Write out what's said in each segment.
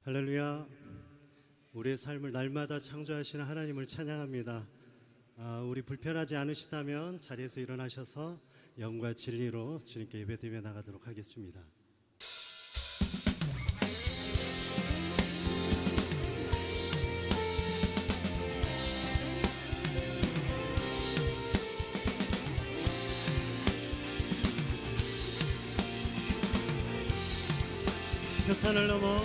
할렐루야. 우리의 삶을 날마다 창조하시는 하나님을 찬양합니다. 우리 불편하지 않으시다면 자리에서 일어나셔서 영과 진리로 주님께 예배드리며 나가도록 하겠습니다. 태산을 넘어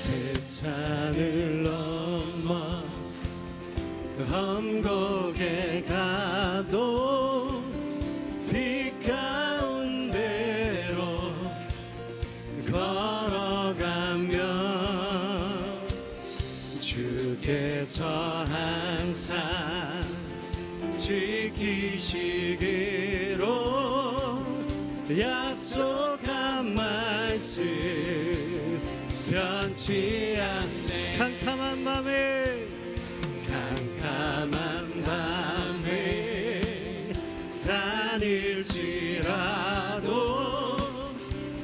태산을 넘어 험곡에 가도 빛 가운데로 걸어가며 주께서 항상 지키시기로 약속한 말씀 변치 않네. 캄캄한 밤에 다닐지라도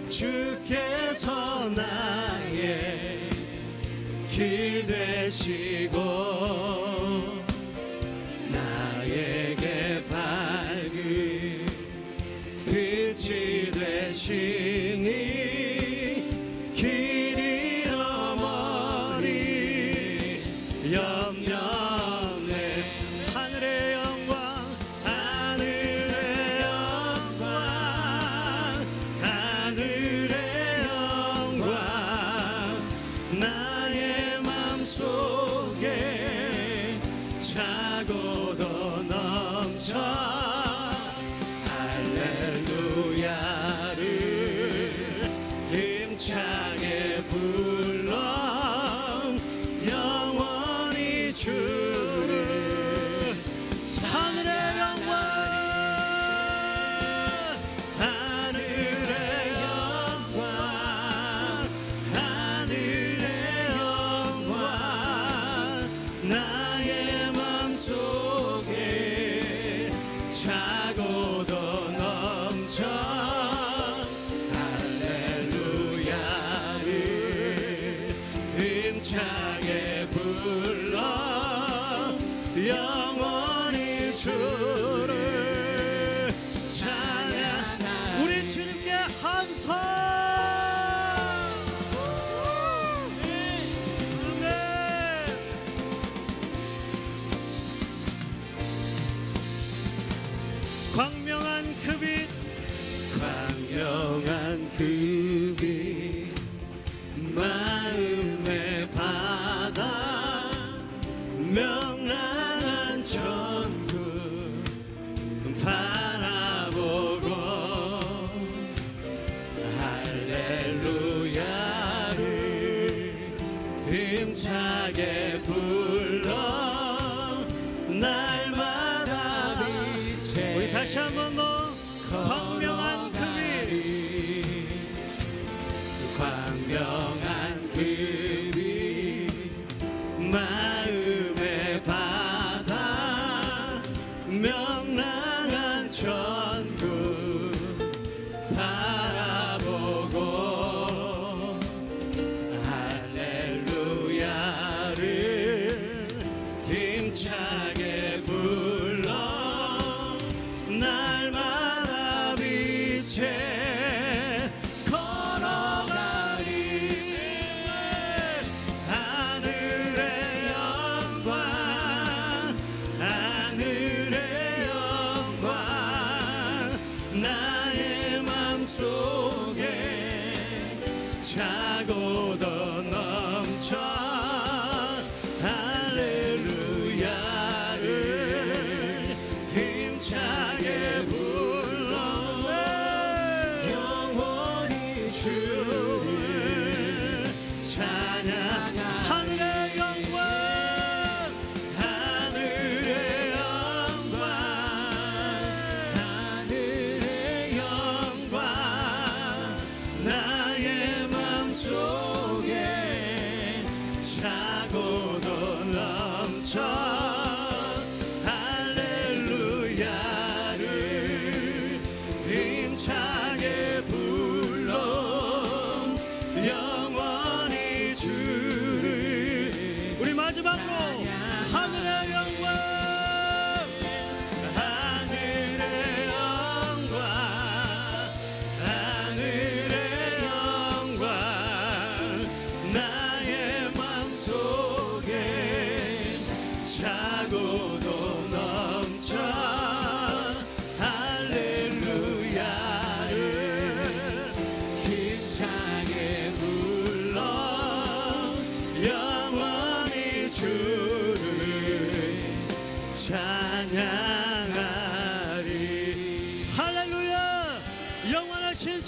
주께서 나의 길 되시고 나에게 밝은 빛이 되시니 힘차게 불러 영원히 주를 하늘의 영광 하늘의 영광 하늘의 영광 나의 맘속에 차고도 넘쳐 힘차게 불러 영원히 주를 찬양. 우리 주님께 함성. 광명한 그 빛 광명한 그 빛 마음의 바다 명랑한 천국 바라보고 할렐루야를 힘차게 불러 날마다 빛에 우리 다시 한번 더 광명한 그 빛 광명한 그 빛 마음의 바다 명랑한 천국 바라보고 할렐루야를 힘차게 불러 날마다 빛에 차고도 넘쳐 할렐루야를 힘차게 불러 영원히 주를 찬양. 하늘의 영광 하늘의 영광 하늘의 영광 나의 속에 차고도 넘쳐 할렐루야를 힘차게 불러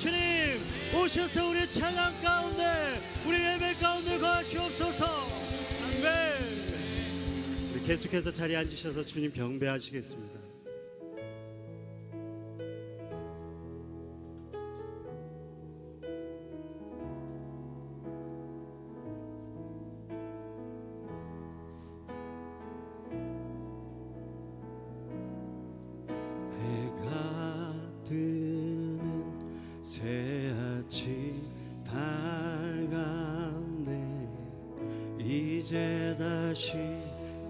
주님 오셔서 우리 찬양 가운데 우리 예배 가운데 거하시옵소서. 아멘. 우리 계속해서 자리에 앉으셔서 주님 경배하시겠습니다. 새 아침 밝았네. 이제 다시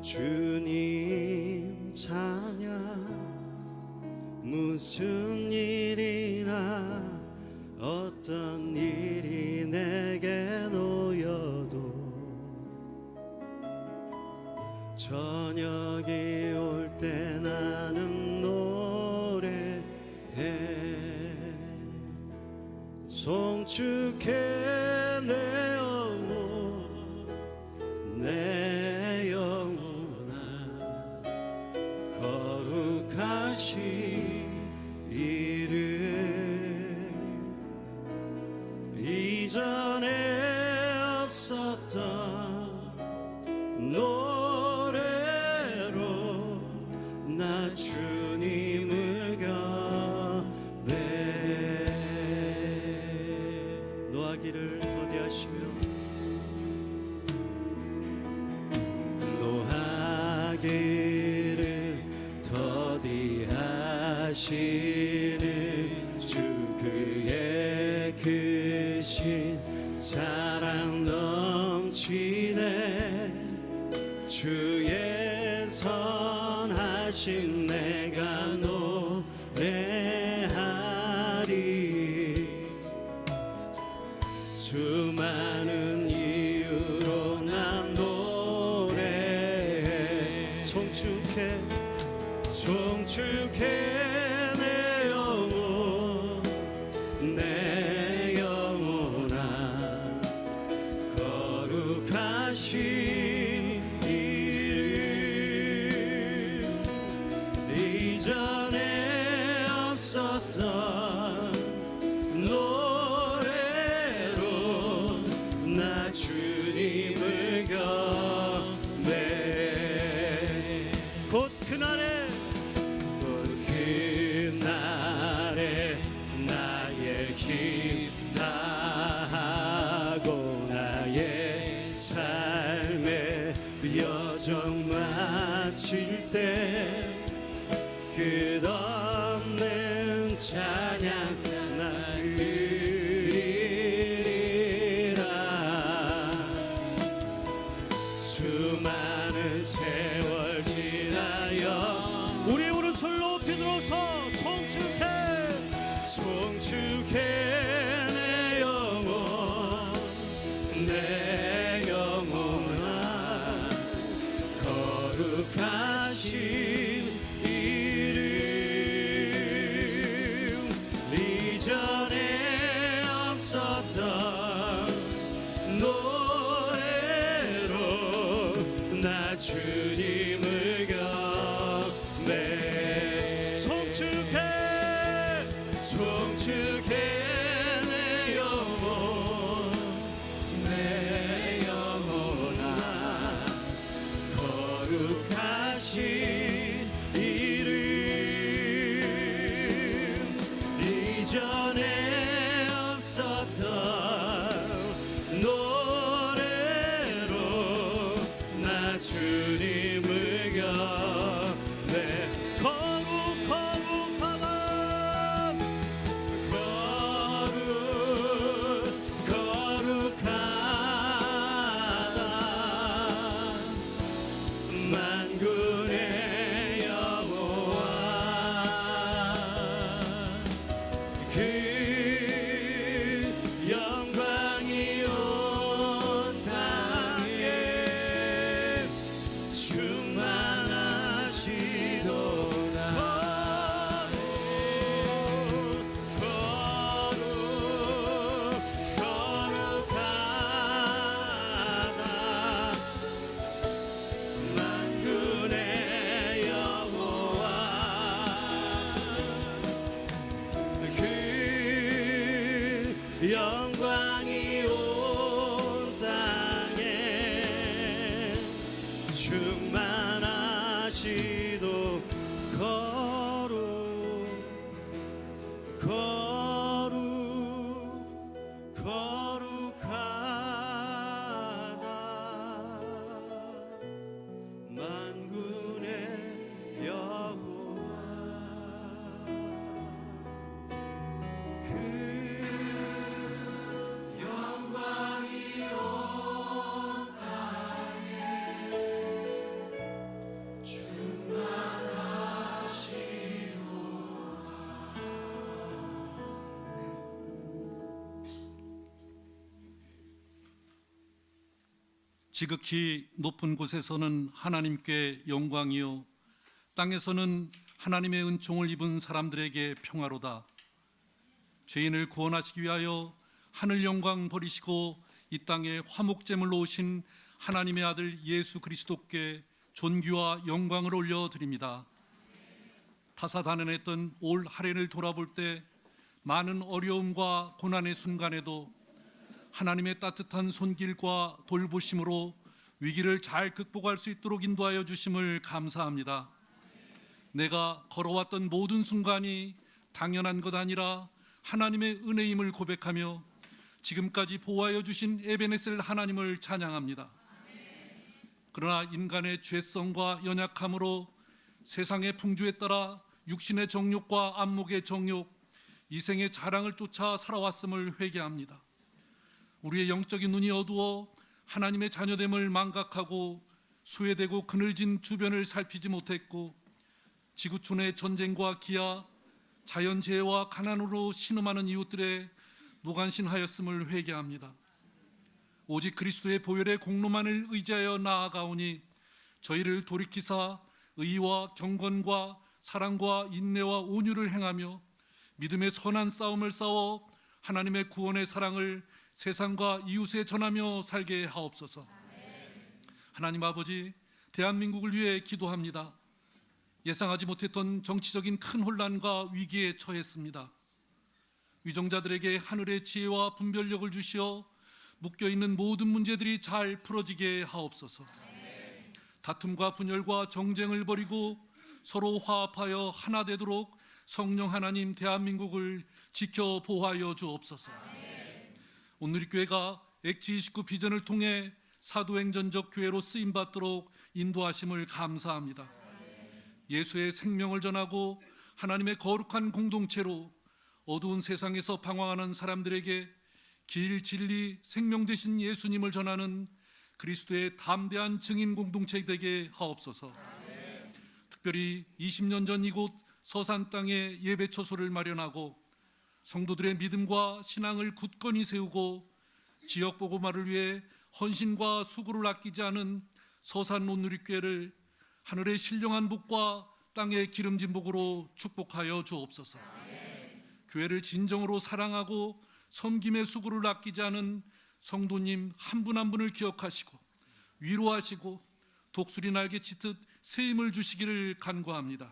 주님 찬양. 무슨 일이나 어떤 일이 내게 놓여도 저녁이 올 때 나는 노래해. 송축해 내 영혼 내 영혼아 거룩하신 이름. 이전에 없었던 노래로 나 주님을 노하기를 더디하시며 노하기를 더디하시는 주 그의 크신 사랑 넘치네. 주의 선하신 내가 노래하리. 수많은 이유로 난 노래해. 송축해 내 영혼 내 영혼아 거룩하신 이름. 이전에 없었던 노래로 나 주님을 경배. 곧 그날에 나의 힘 다하고 나의 삶의 여정 마칠 때 끝없는 찬양 나 드리리라. 수많은 세월 지나여 우리 오른손 높이 들어서 송축해 내 영혼 내 영혼아 거룩하신 이름. 이전에 없었던 노래로 나 주님을 경배. 송축해 내 영혼 내 영혼아 거룩하신 이름. 이전에 없었던 노래로 나 주님 영광이 온 땅에 충만하시도 거룩하다 만군의 여호와 그 영광이 온 땅에 지극히 높은 곳에서는 하나님께 영광이요 땅에서는 하나님의 은총을 입은 사람들에게 평화로다. 죄인을 구원하시기 위하여 하늘 영광 버리시고 이 땅에 화목제물로 오신 하나님의 아들 예수 그리스도께 존귀와 영광을 올려드립니다. 다사다난했던 올 한 해를 돌아볼 때 많은 어려움과 고난의 순간에도 하나님의 따뜻한 손길과 돌보심으로 위기를 잘 극복할 수 있도록 인도하여 주심을 감사합니다. 내가 걸어왔던 모든 순간이 당연한 것 아니라 하나님의 은혜임을 고백하며 지금까지 보호하여 주신 에베네셀 하나님을 찬양합니다. 그러나 인간의 죄성과 연약함으로 세상의 풍조에 따라 육신의 정욕과 안목의 정욕, 이생의 자랑을 쫓아 살아왔음을 회개합니다. 우리의 영적인 눈이 어두워 하나님의 자녀됨을 망각하고 소외되고 그늘진 주변을 살피지 못했고 지구촌의 전쟁과 기아, 자연재해와 가난으로 신음하는 이웃들의 무관심하였음을 회개합니다. 오직 그리스도의 보혈의 공로만을 의지하여 나아가오니 저희를 돌이키사 의와 경건과 사랑과 인내와 온유를 행하며 믿음의 선한 싸움을 싸워 하나님의 구원의 사랑을 세상과 이웃에 전하며 살게 하옵소서. 하나님 아버지, 대한민국을 위해 기도합니다. 예상하지 못했던 정치적인 큰 혼란과 위기에 처했습니다. 위정자들에게 하늘의 지혜와 분별력을 주시어 묶여있는 모든 문제들이 잘 풀어지게 하옵소서. 다툼과 분열과 정쟁을 벌이고 서로 화합하여 하나 되도록 성령 하나님 대한민국을 지켜 보호하여 주옵소서. 오늘 교회가 엑지29 비전을 통해 사도행전적 교회로 쓰임받도록 인도하심을 감사합니다. 예수의 생명을 전하고 하나님의 거룩한 공동체로 어두운 세상에서 방황하는 사람들에게 길, 진리, 생명 되신 예수님을 전하는 그리스도의 담대한 증인 공동체 되게 하옵소서. 특별히 20년 전 이곳 서산 땅에 예배처소를 마련하고 성도들의 믿음과 신앙을 굳건히 세우고 지역 복음화를 위해 헌신과 수고를 아끼지 않은 서산 온누리교회를 하늘의 신령한 복과 땅의 기름진 복으로 축복하여 주옵소서. 교회를 진정으로 사랑하고 섬김의 수고를 아끼지 않은 성도님 한 분 한 분을 기억하시고 위로하시고 독수리 날개 짙듯 새 힘을 주시기를 간구합니다.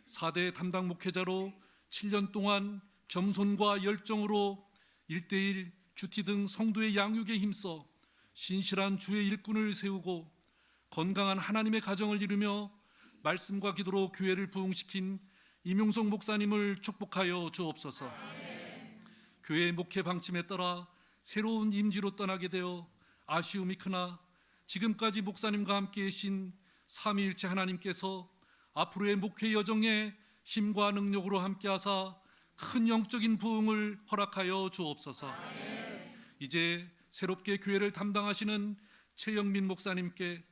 4대 담당 목회자로 7년 동안 겸손과 열정으로 1:1 큐티 등 성도의 양육에 힘써 신실한 주의 일꾼을 세우고 건강한 하나님의 가정을 이루며 말씀과 기도로 교회를 부흥시킨 임용석 목사님을 축복하여 주옵소서. 교회의 목회 방침에 따라 새로운 임지로 떠나게 되어 아쉬움이 크나 지금까지 목사님과 함께 계신 삼위일체 하나님께서 앞으로의 목회 여정에 힘과 능력으로 함께하사 큰 영적인 부흥을 허락하여 주옵소서. 이제 새롭게 교회를 담당하시는 최영민 목사님께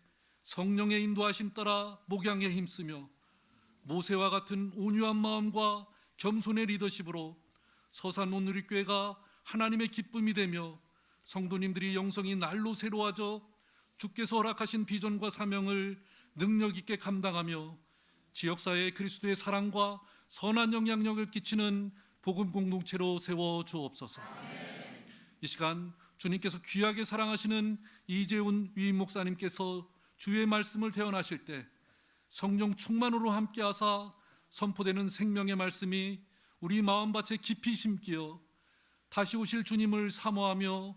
성령의 인도하심 따라 목양에 힘쓰며 모세와 같은 온유한 마음과 겸손의 리더십으로 서산 온누리교회가 하나님의 기쁨이 되며 성도님들이 영성이 날로 새로워져 주께서 허락하신 비전과 사명을 능력 있게 감당하며 지역사회에 그리스도의 사랑과 선한 영향력을 끼치는 복음 공동체로 세워 주옵소서. 이 시간 주님께서 귀하게 사랑하시는 이재훈 위임 목사님께서 주의 말씀을 대언하실 때 성령 충만으로 함께하사 선포되는 생명의 말씀이 우리 마음밭에 깊이 심기어 다시 오실 주님을 사모하며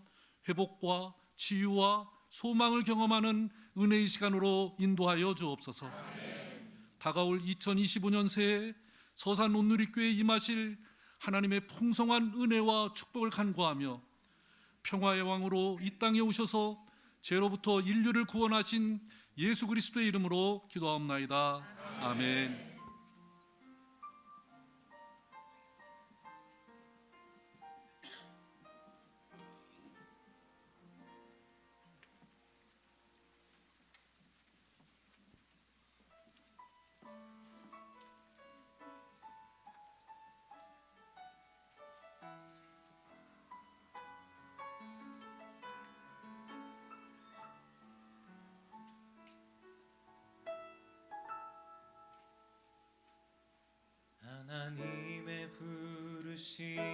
회복과 치유와 소망을 경험하는 은혜의 시간으로 인도하여 주옵소서. 다가올 2025년 새해 서산 온누리교회에 임하실 하나님의 풍성한 은혜와 축복을 간구하며 평화의 왕으로 이 땅에 오셔서 죄로부터 인류를 구원하신 예수 그리스도의 이름으로 기도하옵나이다. 아멘. 하나님의 부르심에는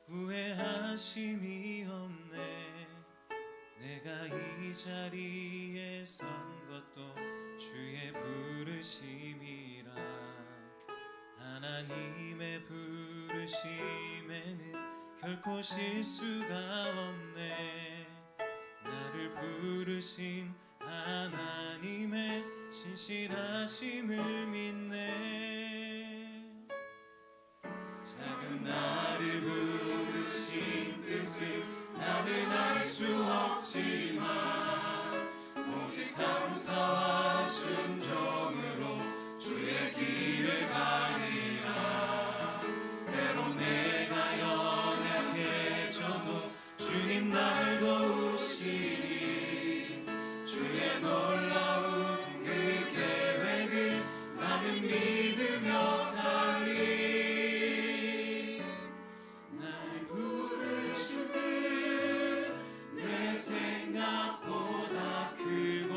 후회하심이 없네. 내가 이 자리에 선 것도 주의 부르심이라. 하나님의 부르심에는 결코 실수가 없네. 나를 부르신 하나님의 신실하심을 믿네. 작은 나를 부르신 뜻을 나는 알 수 없지만 오직 감사와 순종으로 주의 길을 가리라. 때론 내가 연약해져도 주님 날 도우시니 주의 놀라운 그 계획을 나는 믿으며 살리. 날 부르실 때 내 생각보다 크고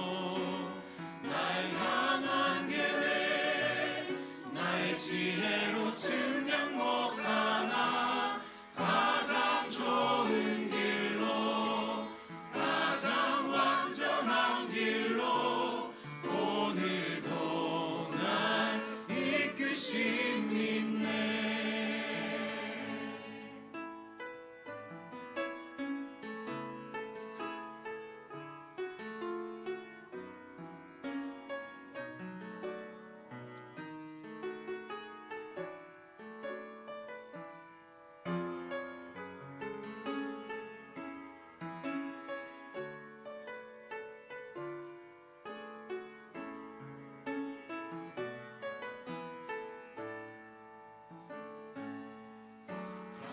날 향한 계획 나의 지혜로 증명 못하나 가장 좋은 길로 가장 완전한 길로 오늘도 날 이끄신 믿네.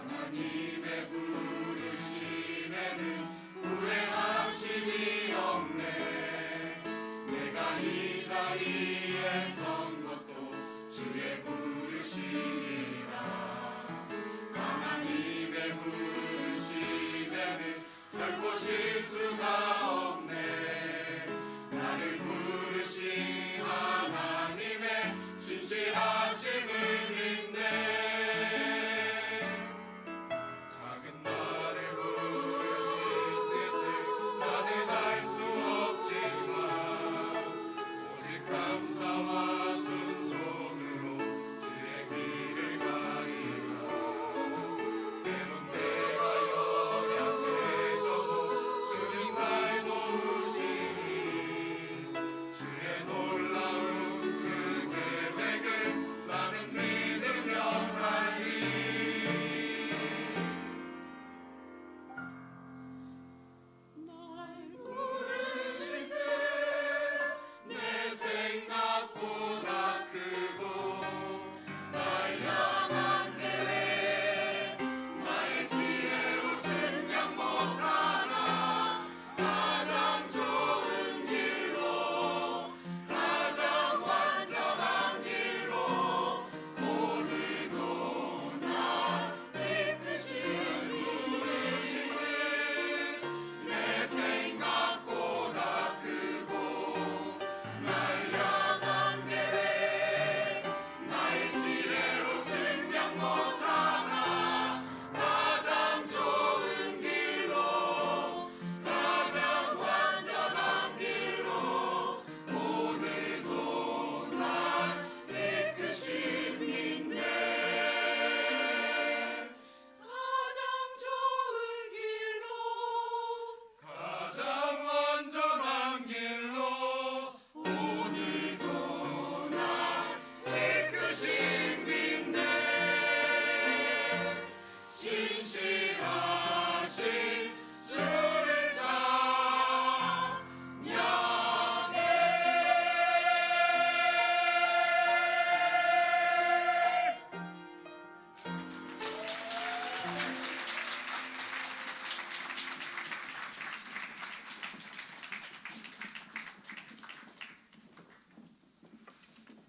하나님의 부르심에는 후회하심이 없네. 내가 이 자리에 선 것도 주의 부르심이라. 하나님의 부르심에는 결코 실수가 없네. 나를 부르신 하나님의 신실하심을 믿네. 작은 나를 부르신 뜻을 나는 알 수 없지만 오직 감사와 신실하신 주를 찬양해.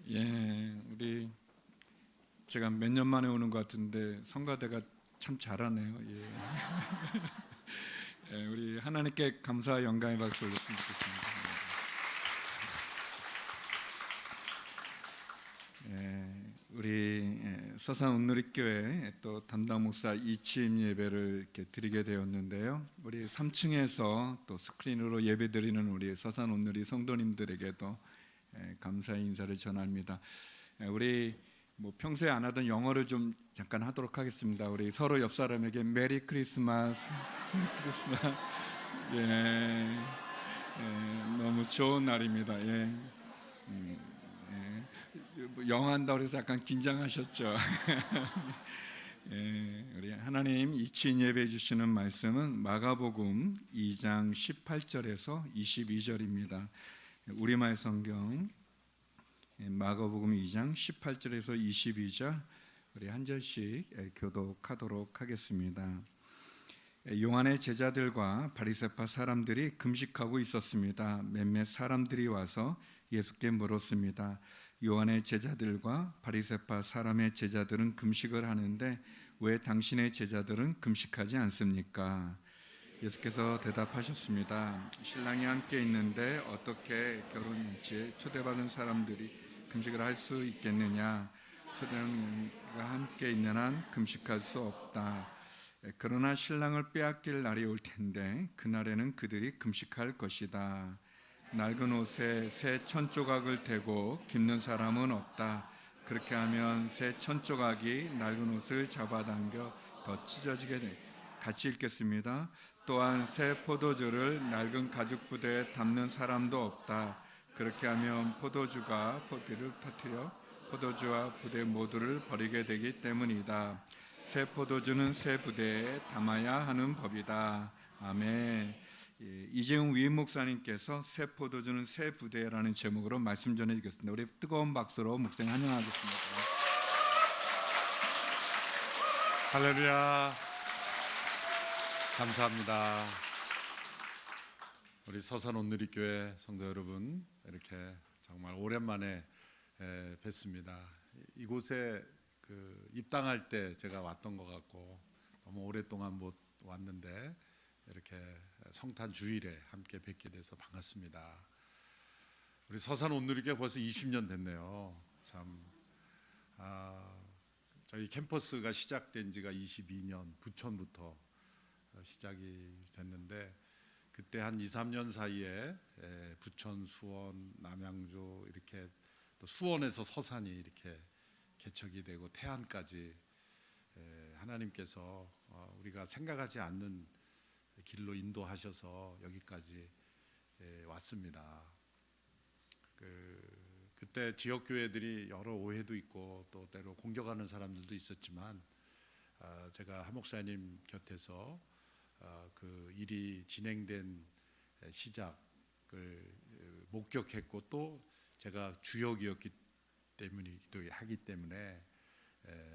예, 우리 제가 몇 년 만에 오는 것 같은데 성가대가 참 잘하네요. 예. 예, 우리 하나님께 감사와 영광의 박수 올렸으면 좋겠습니다. 예, 우리 서산 온누리교회 또 담당 목사 이치임 예배를 이렇게 드리게 되었는데요. 우리 3층에서 또 스크린으로 예배드리는 우리 서산 온누리 성도님들에게도 감사의 인사를 전합니다. 우리 뭐 평소에 안 하던 영어를 좀 잠깐 하도록 하겠습니다. 우리 서로 옆 사람에게 메리 크리스마스, 메리 크리스마스. 예, 너무 좋은 날입니다. 예, 뭐 영어 한다고 해서 약간 긴장하셨죠? 예, 우리 하나님 이치인 예배해 주시는 말씀은 마가복음 2장 18절에서 22절입니다. 우리말 성경 마가복음 2장 18절에서 22절 우리 한 절씩 교독하도록 하겠습니다. 요한의 제자들과 바리새파 사람들이 금식하고 있었습니다. 몇몇 사람들이 와서 예수께 물었습니다. 요한의 제자들과 바리새파 사람의 제자들은 금식을 하는데 왜 당신의 제자들은 금식하지 않습니까? 예수께서 대답하셨습니다. 신랑이 함께 있는데 어떻게 결혼일지에 초대받은 사람들이 금식을 할 수 있겠느냐? 초대가 함께 있는 한 금식할 수 없다. 그러나 신랑을 빼앗길 날이 올 텐데 그날에는 그들이 금식할 것이다. 낡은 옷에 새 천조각을 대고 깁는 사람은 없다. 그렇게 하면 새 천조각이 낡은 옷을 잡아당겨 더 찢어지게 돼. 같이 읽겠습니다. 또한 새 포도주를 낡은 가죽 부대에 담는 사람도 없다. 그렇게 하면 포도주가 포비를 터뜨려 포도주와 부대 모두를 버리게 되기 때문이다. 새 포도주는 새 부대에 담아야 하는 법이다. 아멘. 이재용 위임 목사님께서 새 포도주는 새 부대라는 제목으로 말씀 전해주겠습니다. 우리 뜨거운 박수로 목사님 환영하겠습니다. 할렐루야. 감사합니다. 우리 서산 온누리교회 성도 여러분, 이렇게 정말 오랜만에 뵙습니다. 이곳에 입당할 때 제가 왔던 것 같고 너무 오랫동안 못 왔는데 이렇게 성탄 주일에 함께 뵙게 돼서 반갑습니다. 우리 서산 온누리교회 벌써 20년 됐네요. 참, 저희 캠퍼스가 시작된 지가 22년 부천부터 시작이 됐는데 그때 한 2, 3년 사이에 부천, 수원, 남양주 이렇게 또 수원에서 서산이 이렇게 개척이 되고 태안까지 하나님께서 우리가 생각하지 않는 길로 인도하셔서 여기까지 왔습니다. 그때 지역 교회들이 여러 오해도 있고 또 때로 공격하는 사람들도 있었지만 제가 하 목사님 곁에서 그 일이 진행된 시작을 목격했고 또 제가 주역이었기 때문이기도 하기 때문에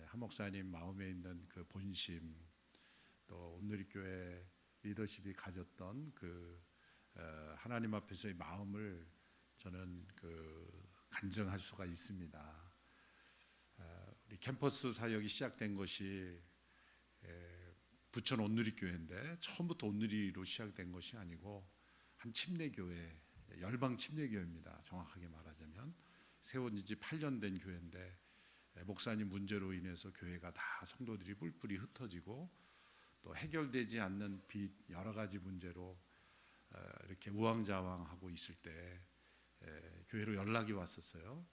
하 목사님 마음에 있는 그 본심 또 온누리교회 리더십이 가졌던 하나님 앞에서의 마음을 저는 간증할 수가 있습니다. 우리 캠퍼스 사역이 시작된 것이 부천 온누리교회인데 처음부터 온누리로 시작된 것이 아니고 한 침례교회, 열방 침례교회입니다. 정확하게 말하자면 세운 지 8년 된 교회인데 목사님 문제로 인해서 교회가 다 성도들이 뿔뿔이 흩어지고 또 해결되지 않는 빚 여러 가지 문제로 이렇게 우왕좌왕하고 있을 때 교회로 연락이 왔었어요.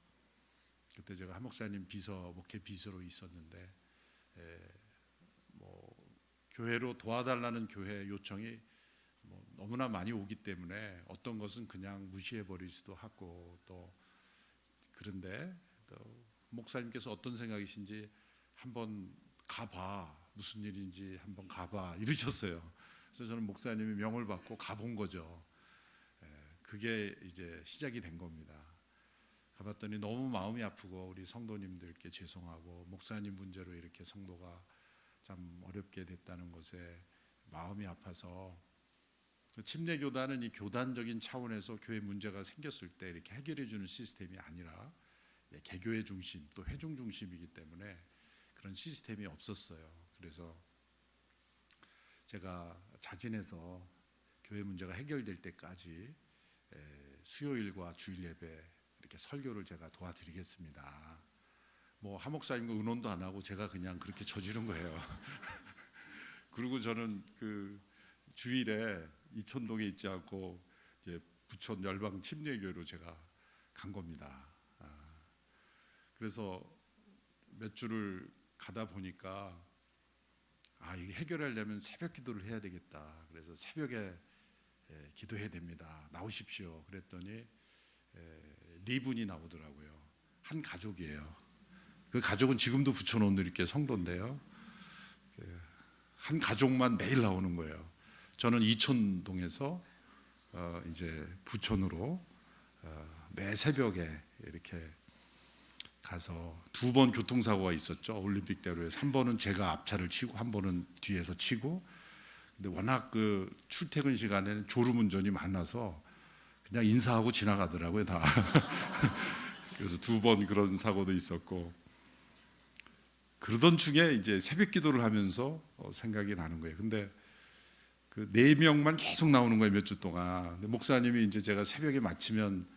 그때 제가 하 목사님 목회 비서로 있었는데 교회로 도와달라는 교회 요청이 너무나 많이 오기 때문에 어떤 것은 그냥 무시해 버릴 수도 하고 또 그런데 또 목사님께서 어떤 생각이신지 한번 가봐 무슨 일인지 한번 가봐 이러셨어요. 그래서 저는 목사님이 명을 받고 가본 거죠. 그게 이제 시작이 된 겁니다. 가봤더니 너무 마음이 아프고 우리 성도님들께 죄송하고 목사님 문제로 이렇게 성도가 참 어렵게 됐다는 것에 마음이 아파서, 침례교단은 이 교단적인 차원에서 교회 문제가 생겼을 때 이렇게 해결해 주는 시스템이 아니라 개교회 중심 또 회중 중심이기 때문에 그런 시스템이 없었어요. 그래서 제가 자진해서 교회 문제가 해결될 때까지 수요일과 주일 예배 이렇게 설교를 제가 도와드리겠습니다. 뭐 하목사님과 의논도 안 하고 제가 그냥 그렇게 저지른 거예요. 그리고 저는 그 주일에 이천동에 있지 않고 이제 부천 열방 침례교회로 제가 간 겁니다. 그래서 몇 주를 가다 보니까 이게 해결하려면 새벽 기도를 해야 되겠다. 그래서 새벽에 기도해야 됩니다. 나오십시오. 그랬더니 네 분이 나오더라고요. 한 가족이에요. 그 가족은 지금도 부천 이렇게 성도인데요. 한 가족만 매일 나오는 거예요. 저는 이천동에서 이제 부천으로 매 새벽에 이렇게 가서 2번 교통사고가 있었죠. 올림픽대로에 3번은 제가 앞차를 치고 한 번은 뒤에서 치고. 근데 워낙 그 출퇴근 시간에는 졸음운전이 많아서 그냥 인사하고 지나가더라고요, 다. 그래서 2번 그런 사고도 있었고. 그러던 중에 이제 새벽 기도를 하면서 생각이 나는 거예요. 근데 그 4명만 계속 나오는 거예요, 몇 주 동안. 근데 목사님이 이제 제가 새벽에 마치면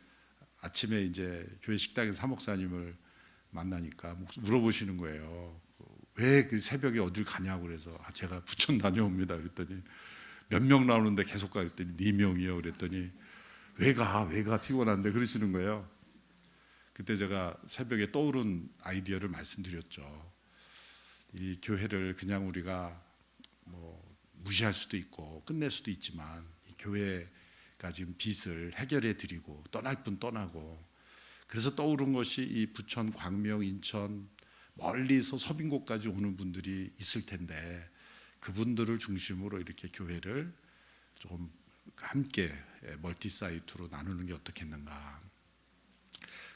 아침에 이제 교회 식당에서 사목사님을 만나니까 물어보시는 거예요. 왜 그 새벽에 어딜 가냐고. 그래서 제가 부천 다녀옵니다. 그랬더니 몇 명 나오는데 계속 가. 그랬더니 4명이요. 그랬더니 왜 가 피곤한데 그러시는 거예요. 그때 제가 새벽에 떠오른 아이디어를 말씀드렸죠. 이 교회를 그냥 우리가 뭐 무시할 수도 있고 끝낼 수도 있지만 이 교회가 지금 빚을 해결해 드리고 떠날 분 떠나고, 그래서 떠오른 것이 이 부천, 광명, 인천 멀리서 서빙고까지 오는 분들이 있을 텐데 그분들을 중심으로 이렇게 교회를 조금 함께 멀티 사이트로 나누는 게 어떻겠는가.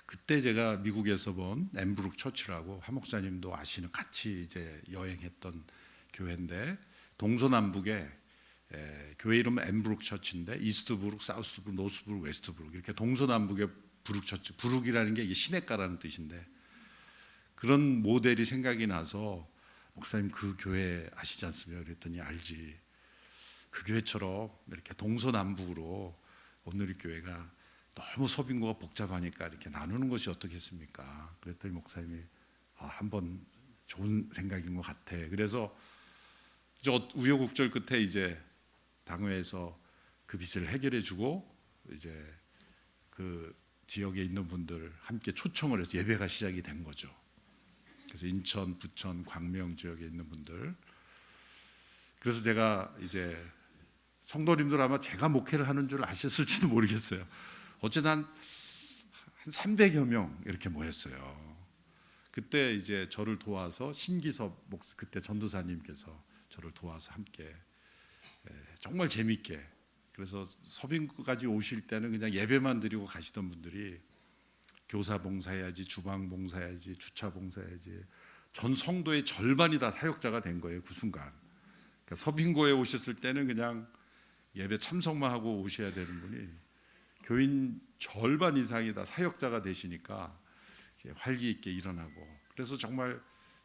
그때 제가 미국에서 본 엠브룩 처치라고 한 목사님도 아시는, 같이 이제 여행했던 교회인데 동서남북에 교회 이름은 엠브룩 처치인데 이스트브룩, 사우스브룩, 노스브룩, 웨스트브룩 이렇게 동서남북의 부룩 처치. 부룩이라는 게 이게 시냇가라는 뜻인데 그런 모델이 생각이 나서 목사님 그 교회 아시지 않습니까? 그랬더니 알지. 그 교회처럼 이렇게 동서남북으로 오늘의 교회가 너무 서빙고가 복잡하니까 이렇게 나누는 것이 어떻겠습니까? 그랬더니 목사님이 한번 좋은 생각인 것 같아. 그래서 저 우여곡절 끝에 이제 당회에서 그 빚을 해결해주고 이제 그 지역에 있는 분들 함께 초청을 해서 예배가 시작이 된 거죠. 그래서 인천, 부천, 광명 지역에 있는 분들. 그래서 제가 이제 성도님들 아마 제가 목회를 하는 줄 아셨을지도 모르겠어요. 어쨌든 한 300여 명 이렇게 모였어요. 그때 이제 저를 도와서 신기섭 그때 전도사님께서 저를 도와서 함께 정말 재밌게, 그래서 서빙까지 오실 때는 그냥 예배만 드리고 가시던 분들이 교사 봉사해야지, 주방 봉사해야지, 주차 봉사해야지, 전 성도의 절반이 다 사역자가 된 거예요, 그 순간. 그러니까 서빙고에 오셨을 때는 그냥 예배 참석만 하고 오셔야 되는 분이 교인 절반 이상이 다 사역자가 되시니까 활기 있게 일어나고, 그래서 정말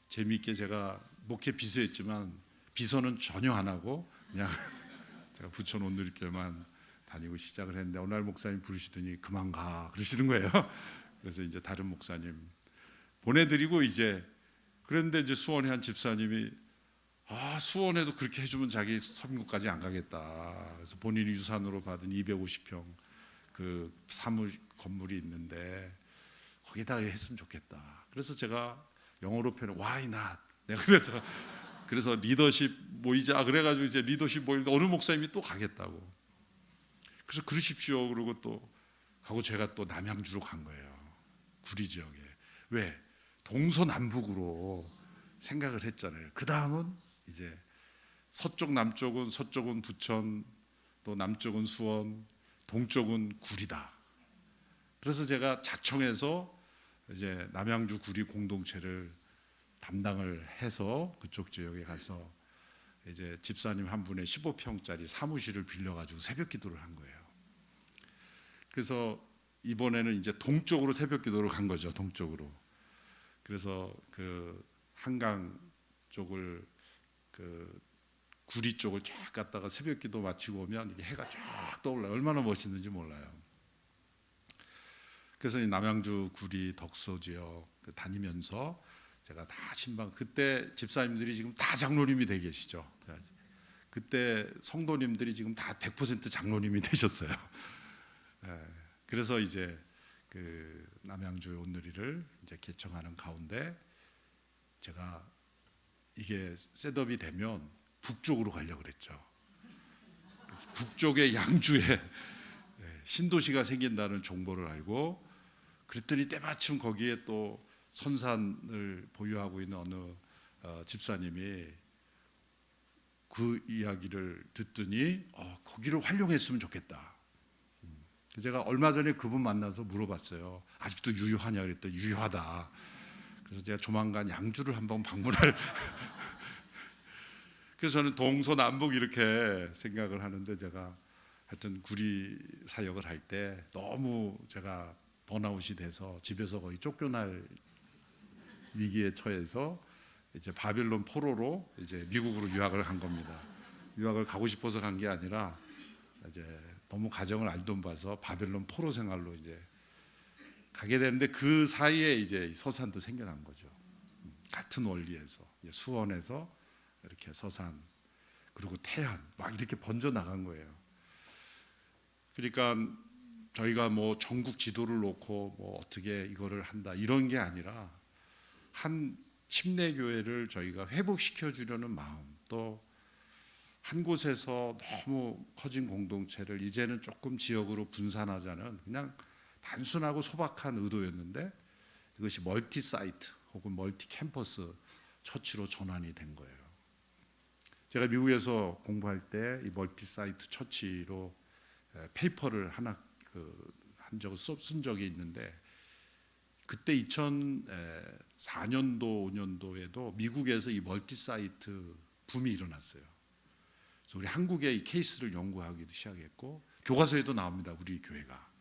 재미있게 제가 목회 비서였지만 비서는 전혀 안 하고 그냥 제가 부천 온누리교회만 다니고 시작을 했는데 어느 날 목사님 부르시더니 그만 가 그러시는 거예요. 그래서 이제 다른 목사님 보내드리고 이제 그런데 이제 수원의 한 집사님이 수원에도 그렇게 해주면 자기 서빙고까지 안 가겠다. 그래서 본인이 유산으로 받은 250평 그 사무 건물이 있는데 거기다가 했으면 좋겠다. 그래서 제가 영어로 표현 Why not? 내가 그래서 리더십 모이자 그래가지고 이제 리더십 모이는데 어느 목사님이 또 가겠다고. 그래서 그러십시오. 그러고 또 가고 제가 또 남양주로 간 거예요. 구리 지역에. 왜? 동서남북으로 생각을 했잖아요. 그 다음은 이제 서쪽은 부천, 또 남쪽은 수원, 동쪽은 구리다. 그래서 제가 자청해서 이제 남양주 구리 공동체를 담당을 해서 그쪽 지역에 가서 이제 집사님 한 분의 15평짜리 사무실을 빌려가지고 새벽 기도를 한 거예요. 그래서 이번에는 이제 동쪽으로 새벽 기도를 간 거죠. 동쪽으로. 그래서 그 한강 쪽을 그 구리 쪽을 쫙 갔다가 새벽 기도 마치고 오면 이게 해가 쫙 떠올라요. 얼마나 멋있는지 몰라요. 그래서 이 남양주 구리 덕소 지역 다니면서 제가 다 신방, 그때 집사님들이 지금 다 장로님이 돼 계시죠. 그때 성도님들이 지금 다 100% 장로님이 되셨어요. 그래서 이제 그 남양주 온누리를 이제 개청하는 가운데 제가 이게 셋업이 되면 북쪽으로 가려고 그랬죠. 북쪽의 양주에 신도시가 생긴다는 정보를 알고, 그랬더니 때마침 거기에 또 선산을 보유하고 있는 어느 집사님이 그 이야기를 듣더니 거기를 활용했으면 좋겠다. 제가 얼마 전에 그분 만나서 물어봤어요. 아직도 유효하냐 그랬더니 유효하다. 그래서 제가 조만간 양주를 한번 방문할 그래서 저는 동서남북 이렇게 생각을 하는데, 제가 하여튼 구리 사역을 할 때 너무 제가 번아웃이 돼서 집에서 거의 쫓겨날 위기에 처해서 이제 바빌론 포로로 이제 미국으로 유학을 간 겁니다. 유학을 가고 싶어서 간 게 아니라 이제 너무 가정을 안 돕아서 바빌론 포로 생활로 이제 가게 되는데, 그 사이에 이제 서산도 생겨난 거죠. 같은 원리에서 수원에서 이렇게 서산 그리고 태안 막 이렇게 번져 나간 거예요. 그러니까 저희가 뭐 전국 지도를 놓고 뭐 어떻게 이거를 한다 이런 게 아니라 한 침례 교회를 저희가 회복시켜 주려는 마음, 또 한 곳에서 너무 커진 공동체를 이제는 조금 지역으로 분산하자는 그냥 단순하고 소박한 의도였는데, 이것이 멀티 사이트 혹은 멀티 캠퍼스 처치로 전환이 된 거예요. 제가 미국에서 공부할 때 이 멀티 사이트 처치로 페이퍼를 하나 한 적을 쓴 적이 있는데, 그때 2004년도 5년도에도 미국에서 이 멀티 사이트 붐이 일어났어요. 그래서 우리 한국의 이 케이스를 연구하기도 시작했고, 교과서에도 나옵니다. 우리 교회가.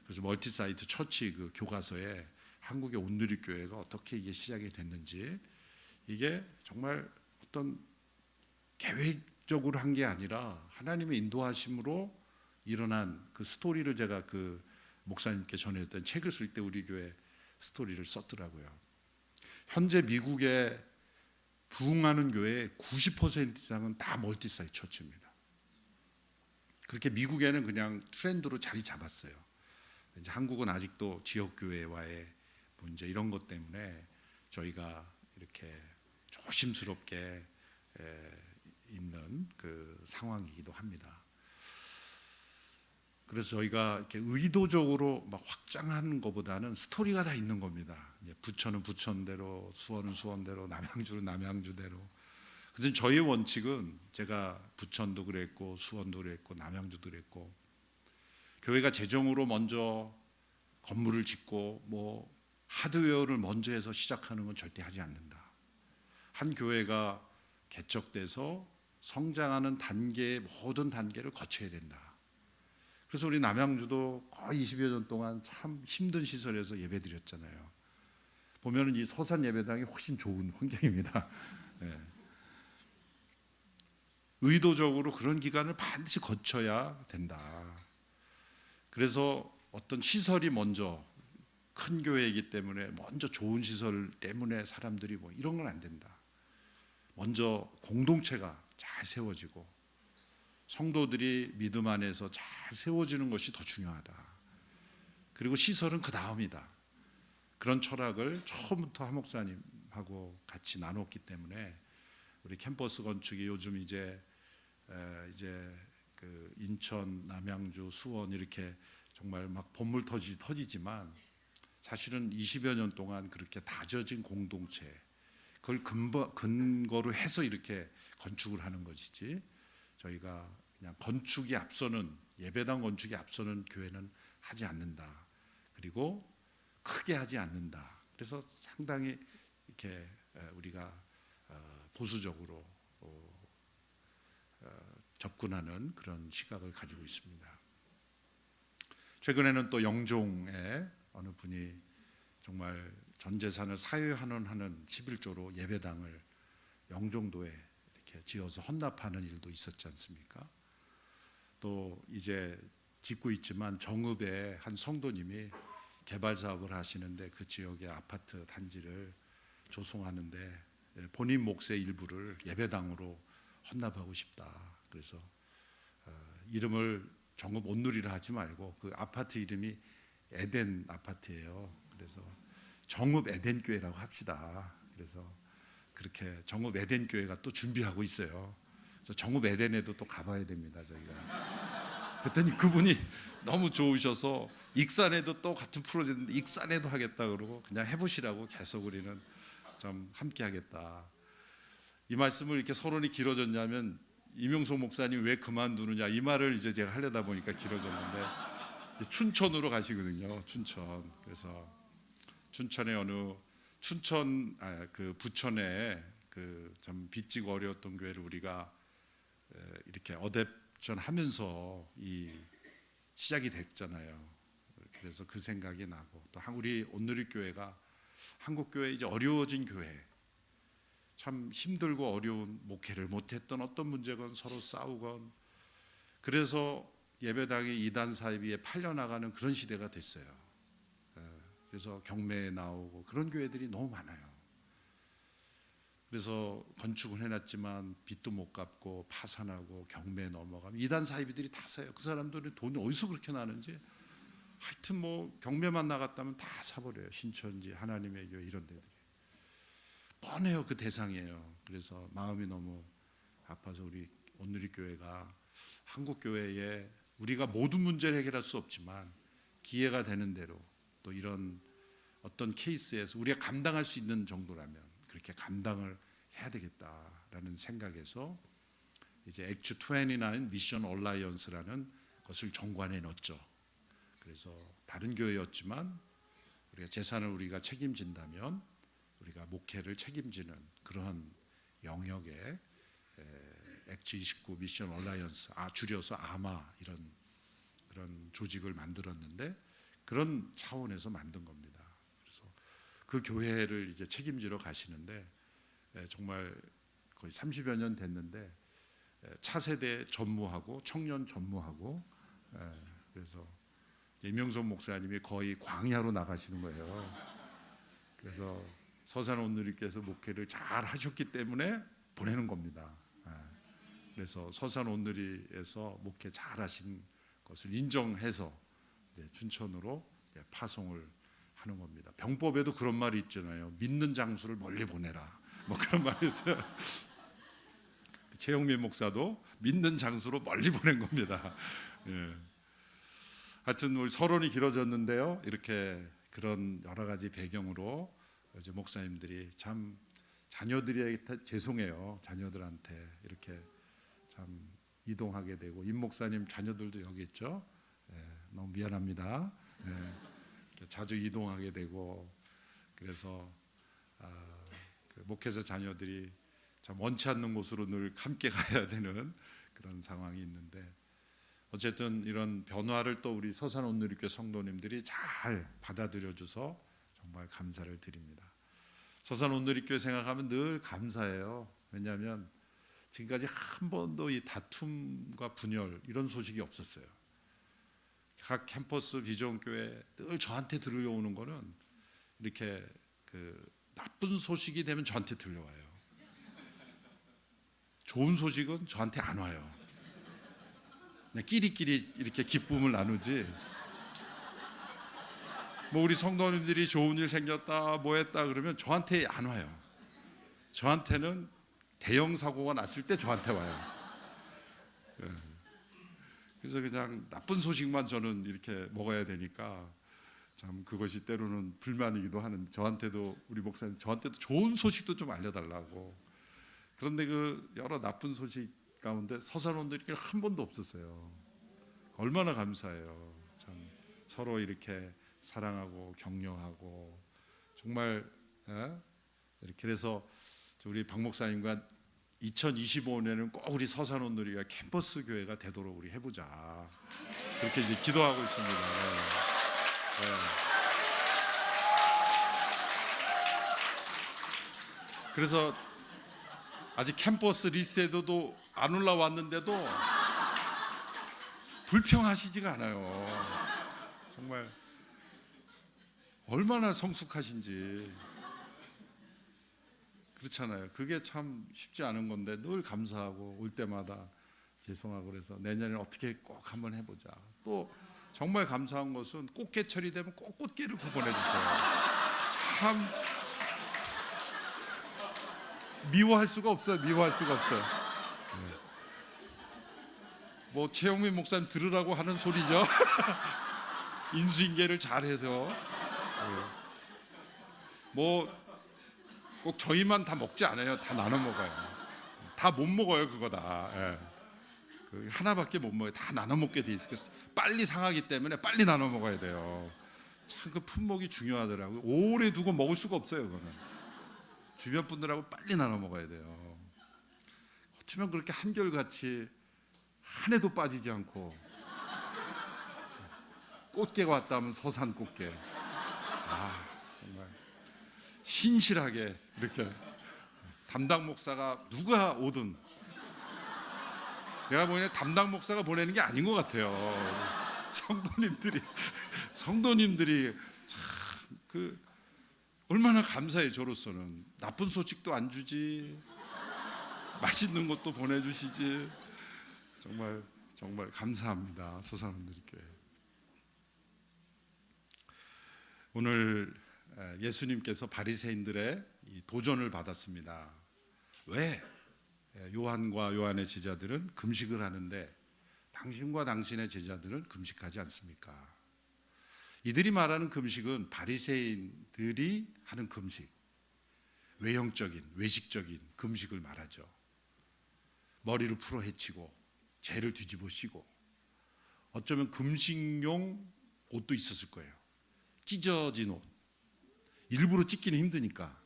그래서 멀티 사이트 처치 그 교과서에 한국의 온누리 교회가 어떻게 이게 시작이 됐는지, 이게 정말 어떤 계획적으로 한 게 아니라 하나님의 인도하심으로 일어난 그 스토리를 제가 그 목사님께 전했던 책을 쓸 때 우리 교회 스토리를 썼더라고요. 현재 미국에 부흥하는 교회의 90% 이상은 다 멀티사이트 처치입니다. 그렇게 미국에는 그냥 트렌드로 자리 잡았어요. 이제 한국은 아직도 지역 교회와의 문제 이런 것 때문에 저희가 이렇게 조심스럽게 있는 그 상황이기도 합니다. 그래서 저희가 이렇게 의도적으로 막 확장하는 것보다는 스토리가 다 있는 겁니다. 이제 부천은 부천대로, 수원은 수원대로, 남양주는 남양주대로. 그래서 저희의 원칙은, 제가 부천도 그랬고 수원도 그랬고 남양주도 그랬고, 교회가 재정으로 먼저 건물을 짓고 뭐 하드웨어를 먼저 해서 시작하는 건 절대 하지 않는다. 한 교회가 개척돼서 성장하는 단계의 모든 단계를 거쳐야 된다. 그래서 우리 남양주도 거의 20여 년 동안 참 힘든 시설에서 예배드렸잖아요. 보면은 이 서산 예배당이 훨씬 좋은 환경입니다. 네. 의도적으로 그런 기간을 반드시 거쳐야 된다. 그래서 어떤 시설이 먼저, 큰 교회이기 때문에 먼저 좋은 시설 때문에 사람들이 뭐 이런 건 안 된다. 먼저 공동체가 잘 세워지고 성도들이 믿음 안에서 잘 세워지는 것이 더 중요하다. 그리고 시설은 그 다음이다. 그런 철학을 처음부터 한 목사님하고 같이 나눴기 때문에 우리 캠퍼스 건축이 요즘 이제 그 인천, 남양주, 수원 이렇게 정말 막 본물 터지지만, 사실은 20여 년 동안 그렇게 다져진 공동체, 그걸 근거로 해서 이렇게 건축을 하는 것이지 저희가 그냥 건축이 앞서는 예배당 건축이 앞서는 교회는 하지 않는다. 그리고 크게 하지 않는다. 그래서 상당히 이렇게 우리가 보수적으로 접근하는 그런 시각을 가지고 있습니다. 최근에는 또 영종에 어느 분이 정말 전 재산을 사유환원하는 11조로 예배당을 영종도에 이렇게 지어서 헌납하는 일도 있었지 않습니까? 또 이제 짓고 있지만 정읍에 한 성도님이 개발 사업을 하시는데 그 지역의 아파트 단지를 조성하는데 본인 몫의 일부를 예배당으로 헌납하고 싶다. 그래서 이름을 정읍 온누리라 하지 말고 그 아파트 이름이 에덴 아파트예요. 그래서 정읍 에덴 교회라고 합시다. 그래서 그렇게 정읍 에덴 교회가 또 준비하고 있어요. 그래서 정읍 에덴에도 또 가봐야 됩니다, 저희가. 그랬더니 그분이 너무 좋으셔서 익산에도 또 같은 프로젝트인데 익산에도 하겠다 그러고 그냥 해보시라고 계속 우리는 좀 함께 하겠다. 이 말씀을 이렇게 서론이 길어졌냐면 이명소 목사님 왜 그만두느냐 이 말을 이제 제가 하려다 보니까 길어졌는데 이제 춘천으로 가시거든요. 춘천. 그래서 춘천의 어느 그 부천에 그 참 빚지고 어려웠던 교회를 우리가 이렇게 어댑션하면서 이 시작이 됐잖아요. 그래서 그 생각이 나고 또 우리 온누리 교회가 한국 교회 이제 어려워진 교회. 참 힘들고 어려운 목회를 못했던 어떤 문제건 서로 싸우건 그래서 예배당이 이단 사이비에 팔려나가는 그런 시대가 됐어요. 그래서 경매에 나오고 그런 교회들이 너무 많아요. 그래서 건축을 해놨지만 빚도 못 갚고 파산하고 경매에 넘어가면 이단 사이비들이 다 사요. 그 사람들은 돈이 어디서 그렇게 나는지 하여튼 뭐 경매만 나갔다면 다 사버려요. 신천지 하나님의 교회 이런 데들이. 뻔해요. 그 대상이에요. 그래서 마음이 너무 아파서 우리 온누리 교회가 한국 교회에 우리가 모든 문제를 해결할 수 없지만 기회가 되는 대로 또 이런 어떤 케이스에서 우리가 감당할 수 있는 정도라면 그렇게 감당을 해야 되겠다라는 생각에서 이제 액트 29 미션 얼라이언스라는 것을 정관에 넣었죠. 그래서 다른 교회였지만 우리가 재산을 우리가 책임진다면 우리가 목회를 책임지는 그러한 영역에 액트 29 미션 얼라이언스 줄여서 아마 이런 그런 조직을 만들었는데 그런 차원에서 만든 겁니다. 그래서 그 교회를 이제 책임지러 가시는데 정말 거의 30여 년 됐는데 차세대 전무하고 청년 전무하고 그래서 이명선 목사님이 거의 광야로 나가시는 거예요. 그래서 서산 온누리께서 목회를 잘 하셨기 때문에 보내는 겁니다. 그래서 서산 온누리에서 목회 잘 하신 것을 인정해서 이제 춘천으로 파송을 하는 겁니다. 병법에도 그런 말이 있잖아요. 믿는 장수를 멀리 보내라. 뭐 그런 말이 있어요. 최영민 목사도 믿는 장수로 멀리 보낸 겁니다. 예. 하여튼 우리 서론이 길어졌는데요. 이렇게 그런 여러 가지 배경으로 이제 목사님들이 참 자녀들이 죄송해요. 자녀들한테 이렇게 참 이동하게 되고 임 목사님 자녀들도 여기 있죠. 예, 너무 미안합니다. 예, 자주 이동하게 되고 그래서 그 목회자 자녀들이 참 원치 않는 곳으로 늘 함께 가야 되는 그런 상황이 있는데 어쨌든 이런 변화를 또 우리 서산 온누리교회 성도님들이 잘 받아들여 줘서 정말 감사를 드립니다. 서산 온누리교회 생각하면 늘 감사해요. 왜냐하면 지금까지 한 번도 이 다툼과 분열 이런 소식이 없었어요. 각 캠퍼스 비전교회 늘 저한테 들려오는 거는 이렇게 그 나쁜 소식이 되면 저한테 들려와요. 좋은 소식은 저한테 안 와요. 그냥 끼리끼리 이렇게 기쁨을 나누지. 뭐 우리 성도님들이 좋은 일 생겼다 뭐 했다 그러면 저한테 안 와요. 저한테는 대형 사고가 났을 때 저한테 와요. 그래서 그냥 나쁜 소식만 저는 이렇게 먹어야 되니까 참 그것이 때로는 불만이기도 하는데 저한테도 우리 목사님 저한테도 좋은 소식도 좀 알려달라고 그런데 그 여러 나쁜 소식 가운데 서산원들이 한 번도 없었어요. 얼마나 감사해요. 참 서로 이렇게 사랑하고 격려하고 정말 이렇게 해서 우리 박 목사님과 2025년에는 꼭 우리 서산원들이가 캠퍼스 교회가 되도록 우리 해보자. 그렇게 이제 기도하고 있습니다. 네. 네. 그래서 아직 캠퍼스 리스트에도 안 올라왔는데도 불평하시지가 않아요. 정말 얼마나 성숙하신지. 그렇잖아요. 그게 참 쉽지 않은 건데 늘 감사하고 올 때마다 죄송하고 그래서 내년에 어떻게 꼭 한번 해보자. 또 정말 감사한 것은 꽃게철이 되면 꼭 꽃게를 구분해 주세요. 참 미워할 수가 없어요. 미워할 수가 없어요. 네. 뭐 최영민 목사님 들으라고 하는 소리죠. 인수인계를 잘해서 뭐 꼭 저희만 다 먹지 않아요. 다 나눠 먹어요. 다 못 먹어요. 그거 다. 예. 그 하나밖에 못 먹어요. 다 나눠 먹게 돼 있어요. 빨리 상하기 때문에 빨리 나눠 먹어야 돼요. 참 그 품목이 중요하더라고요. 오래 두고 먹을 수가 없어요. 그거는 주변 분들하고 빨리 나눠 먹어야 돼요. 어쩌면 그렇게 한결같이 한 해도 빠지지 않고 꽃게가 왔다 하면 서산 꽃게. 정말 신실하게 이렇게 담당 목사가 누가 오든 내가 보기에는 담당 목사가 보내는 게 아닌 것 같아요. 성도님들이 참 그 얼마나 감사해. 저로서는 나쁜 소식도 안 주지, 맛있는 것도 보내주시지. 정말 감사합니다. 서산원들께. 오늘 예수님께서 바리새인들의 도전을 받았습니다. 왜 요한과 요한의 제자들은 금식을 하는데 당신과 당신의 제자들은 금식하지 않습니까? 이들이 말하는 금식은 바리새인들이 하는 금식, 외형적인, 외식적인 금식을 말하죠. 머리를 풀어 헤치고 죄를 뒤집어 씌고 어쩌면 금식용 옷도 있었을 거예요. 찢어진 옷. 일부러 찢기는 힘드니까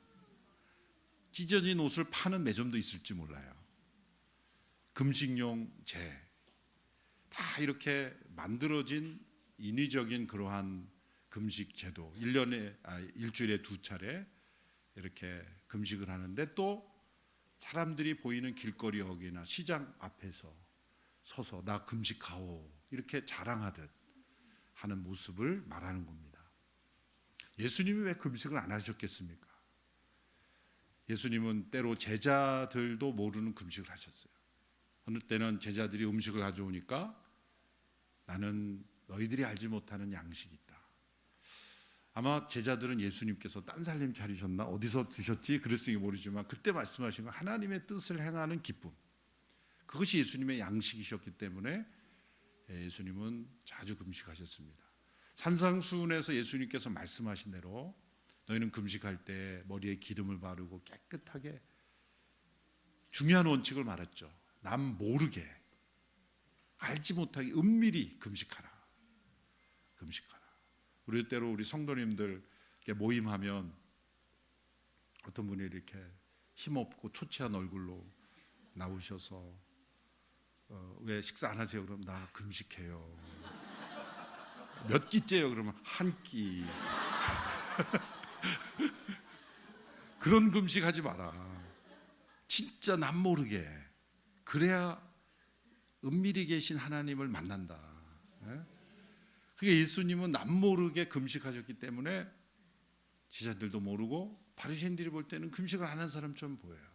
찢어진 옷을 파는 매점도 있을지 몰라요. 금식용 재, 다 이렇게 만들어진 인위적인 그러한 금식 제도. 일주일에 2차례 이렇게 금식을 하는데 또 사람들이 보이는 길거리 어귀나 시장 앞에서 서서 나 금식하오 이렇게 자랑하듯 하는 모습을 말하는 겁니다. 예수님이 왜 금식을 안 하셨겠습니까? 예수님은 때로 제자들도 모르는 금식을 하셨어요. 어느 때는 제자들이 음식을 가져오니까 나는 너희들이 알지 못하는 양식이 있다. 아마 제자들은 예수님께서 딴 살림 차리셨나 어디서 드셨지 그랬으니 모르지만 그때 말씀하신 건 하나님의 뜻을 행하는 기쁨, 그것이 예수님의 양식이셨기 때문에 예수님은 자주 금식하셨습니다. 산상수훈에서 예수님께서 말씀하신 대로 너희는 금식할 때 머리에 기름을 바르고 깨끗하게 중요한 원칙을 말했죠. 남 모르게, 알지 못하게 은밀히 금식하라. 우리 때로 우리 성도님들 모임하면 어떤 분이 이렇게 힘없고 초췌한 얼굴로 나오셔서 왜 식사 안 하세요? 그럼 나 금식해요. 몇 끼째요? 그러면 한 끼. 그런 금식하지 마라. 진짜 남 모르게. 그래야 은밀히 계신 하나님을 만난다. 그게 예수님은 남 모르게 금식하셨기 때문에 제자들도 모르고 바리새인들이 볼 때는 금식을 안 한 사람처럼 보여요.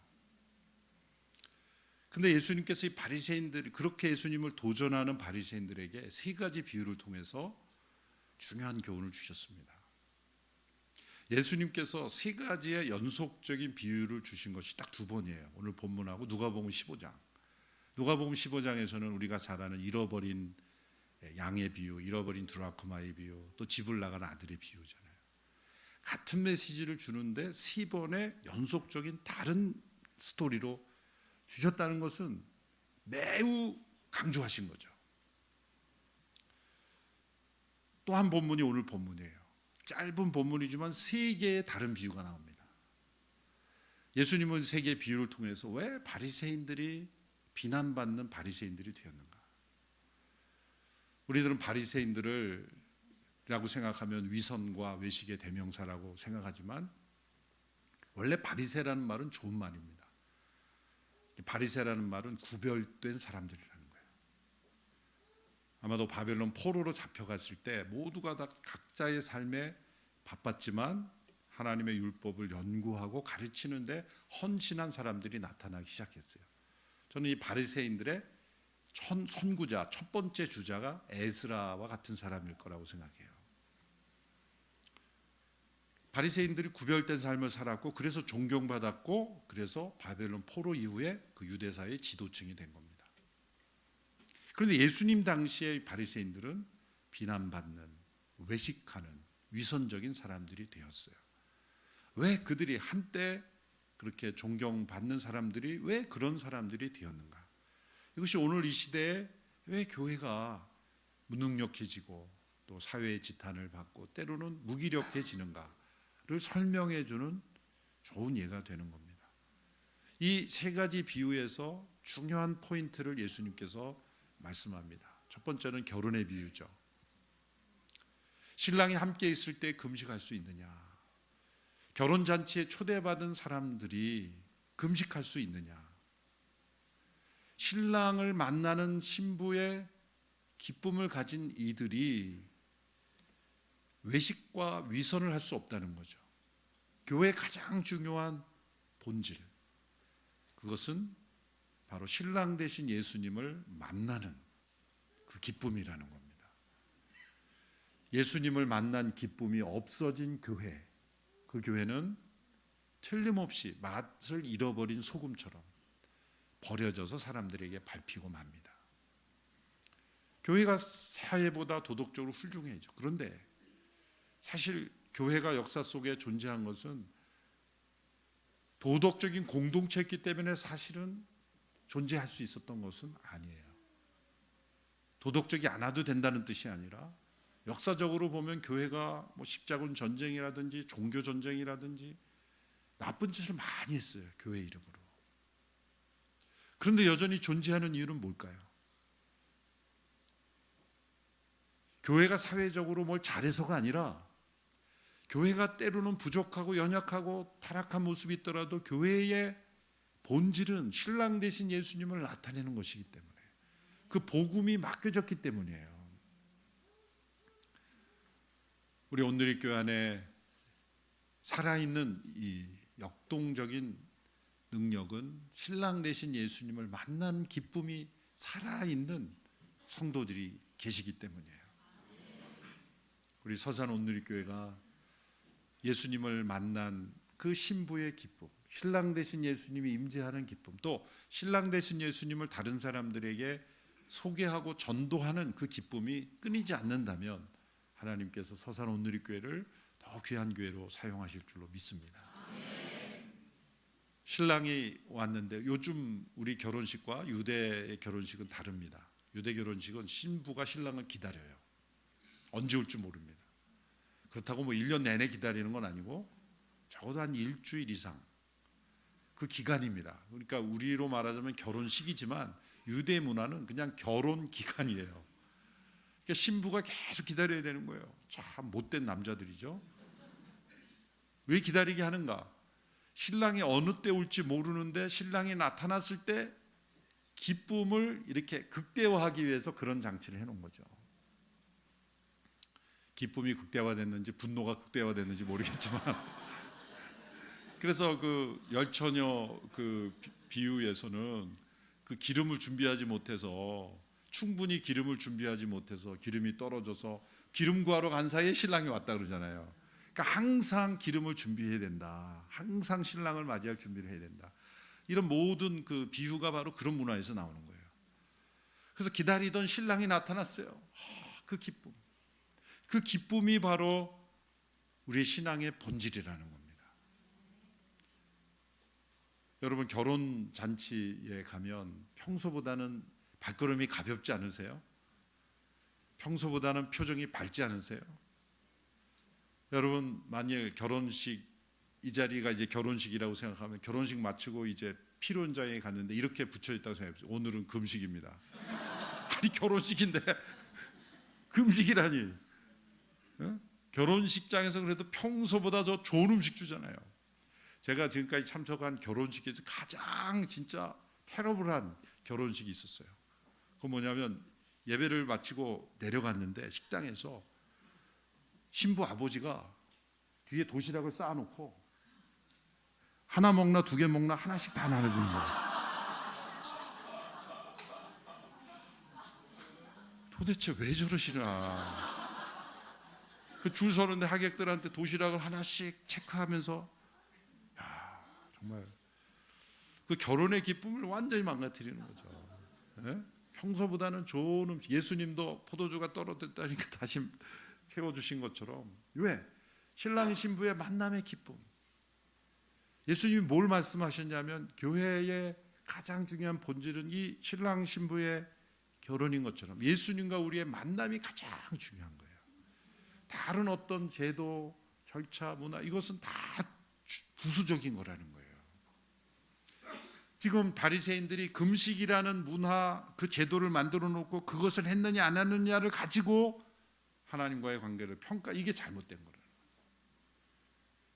근데 예수님께서 이 바리새인들, 그렇게 예수님을 도전하는 바리새인들에게 3가지 비유를 통해서 중요한 교훈을 주셨습니다. 예수님께서 3가지의 연속적인 비유를 주신 것이 딱 2번이에요. 오늘 본문하고 누가복음 15장. 누가복음 15장에서는 우리가 잘 아는 잃어버린 양의 비유, 잃어버린 드라크마의 비유, 또 집을 나간 아들의 비유잖아요. 같은 메시지를 주는데 3번의 연속적인 다른 스토리로 주셨다는 것은 매우 강조하신 거죠. 또 한 본문이 오늘 본문이에요. 짧은 본문이지만 세 개의 다른 비유가 나옵니다. 예수님은 세 개의 비유를 통해서 왜 바리새인들이 비난받는 바리새인들이 되었는가? 우리들은 바리새인들을 라고 생각하면 위선과 외식의 대명사라고 생각하지만 원래 바리새라는 말은 좋은 말입니다. 바리새라는 말은 구별된 사람들이라는 거예요. 아마도 바벨론 포로로 잡혀갔을 때 모두가 다 각자의 삶에 바빴지만 하나님의 율법을 연구하고 가르치는데 헌신한 사람들이 나타나기 시작했어요. 저는 이 바리새인들의 선구자, 첫 번째 주자가 에스라와 같은 사람일 거라고 생각해요. 바리새인들이 구별된 삶을 살았고 그래서 존경받았고 그래서 바벨론 포로 이후에 그 유대사의 지도층이 된 겁니다. 그런데 예수님 당시의 바리새인들은 비난받는, 외식하는 위선적인 사람들이 되었어요. 왜 그들이 한때 그렇게 존경받는 사람들이 왜 그런 사람들이 되었는가? 이것이 오늘 이 시대에 왜 교회가 무능력해지고 또 사회의 지탄을 받고 때로는 무기력해지는가를 설명해 주는 좋은 예가 되는 겁니다. 이 세 가지 비유에서 중요한 포인트를 예수님께서 말씀합니다. 첫 번째는 결혼의 비유죠. 신랑이 함께 있을 때 금식할 수 있느냐? 결혼잔치에 초대받은 사람들이 금식할 수 있느냐? 신랑을 만나는 신부의 기쁨을 가진 이들이 외식과 위선을 할 수 없다는 거죠. 교회의 가장 중요한 본질, 그것은 바로 신랑 되신 예수님을 만나는 그 기쁨이라는 겁니다. 예수님을 만난 기쁨이 없어진 교회, 그 교회는 틀림없이 맛을 잃어버린 소금처럼 버려져서 사람들에게 밟히고 맙니다. 교회가 사회보다 도덕적으로 훌륭해져. 그런데 사실 교회가 역사 속에 존재한 것은 도덕적인 공동체였기 때문에 사실은 존재할 수 있었던 것은 아니에요. 도덕적이 않아도 된다는 뜻이 아니라 역사적으로 보면 교회가 십자군 전쟁이라든지 종교 전쟁이라든지 나쁜 짓을 많이 했어요. 교회 이름으로. 그런데 여전히 존재하는 이유는 뭘까요? 교회가 사회적으로 뭘 잘해서가 아니라 교회가 때로는 부족하고 연약하고 타락한 모습이 있더라도 교회의 본질은 신랑 되신 예수님을 나타내는 것이기 때문에 그 복음이 맡겨졌기 때문이에요. 우리 온누리 교회 안에 살아있는 이 역동적인 능력은 신랑 되신 예수님을 만난 기쁨이 살아있는 성도들이 계시기 때문이에요. 우리 서산 온누리 교회가 예수님을 만난 그 신부의 기쁨, 신랑 되신 예수님이 임재하는 기쁨, 또 신랑 되신 예수님을 다른 사람들에게 소개하고 전도하는 그 기쁨이 끊이지 않는다면 하나님께서 서산 온누리 교회를 더 귀한 교회로 사용하실 줄로 믿습니다. 신랑이 왔는데 요즘 우리 결혼식과 유대의 결혼식은 다릅니다. 유대 결혼식은 신부가 신랑을 기다려요. 언제 올지 모릅니다. 그렇다고 1년 내내 기다리는 건 아니고 적어도 한 일주일 이상 그 기간입니다. 그러니까 우리로 말하자면 결혼식이지만 유대 문화는 그냥 결혼 기간이에요. 그러니까 신부가 계속 기다려야 되는 거예요. 참 못된 남자들이죠. 왜 기다리게 하는가? 신랑이 어느 때 올지 모르는데 신랑이 나타났을 때 기쁨을 이렇게 극대화하기 위해서 그런 장치를 해놓은 거죠. 기쁨이 극대화됐는지 분노가 극대화됐는지 모르겠지만 그래서 그 열처녀 그 비유에서는 그 기름을 준비하지 못해서 충분히 기름을 준비하지 못해서 기름이 떨어져서 기름 구하러 간 사이에 신랑이 왔다 그러잖아요. 그러니까 항상 기름을 준비해야 된다. 항상 신랑을 맞이할 준비를 해야 된다. 이런 모든 그 비유가 바로 그런 문화에서 나오는 거예요. 그래서 기다리던 신랑이 나타났어요. 그 기쁨. 그 기쁨이 바로 우리의 신앙의 본질이라는 겁니다. 여러분 결혼 잔치에 가면 평소보다는 발걸음이 가볍지 않으세요? 평소보다는 표정이 밝지 않으세요? 여러분 만일 결혼식 이 자리가 이제 결혼식이라고 생각하면 결혼식 마치고 이제 피로연장에 갔는데 이렇게 붙여 있다고 생각해보세요. 오늘은 금식입니다. 아니 결혼식인데 금식이라니. 어? 결혼식장에서 그래도 평소보다 더 좋은 음식 주잖아요. 제가 지금까지 참석한 결혼식에서 가장 진짜 테러블한 결혼식이 있었어요. 그건 뭐냐면 예배를 마치고 내려갔는데 식당에서 신부 아버지가 뒤에 도시락을 쌓아놓고 하나 먹나 두 개 먹나 하나씩 다 나눠주는 거예요. 도대체 왜 저러시나. 그 줄 서는데 하객들한테 도시락을 하나씩 체크하면서 정말 그 결혼의 기쁨을 완전히 망가뜨리는 거죠. 예? 평소보다는 좋은 음식, 예수님도 포도주가 떨어졌다니까 다시 채워주신 것처럼. 왜? 신랑 신부의 만남의 기쁨. 예수님이 뭘 말씀하셨냐면 교회의 가장 중요한 본질은 이 신랑 신부의 결혼인 것처럼 예수님과 우리의 만남이 가장 중요한 거예요. 다른 어떤 제도, 절차, 문화 이것은 다 부수적인 거라는 거예요. 지금 바리새인들이 금식이라는 문화, 그 제도를 만들어 놓고 그것을 했느냐 안 했느냐를 가지고 하나님과의 관계를 평가, 이게 잘못된 거라는 거예요.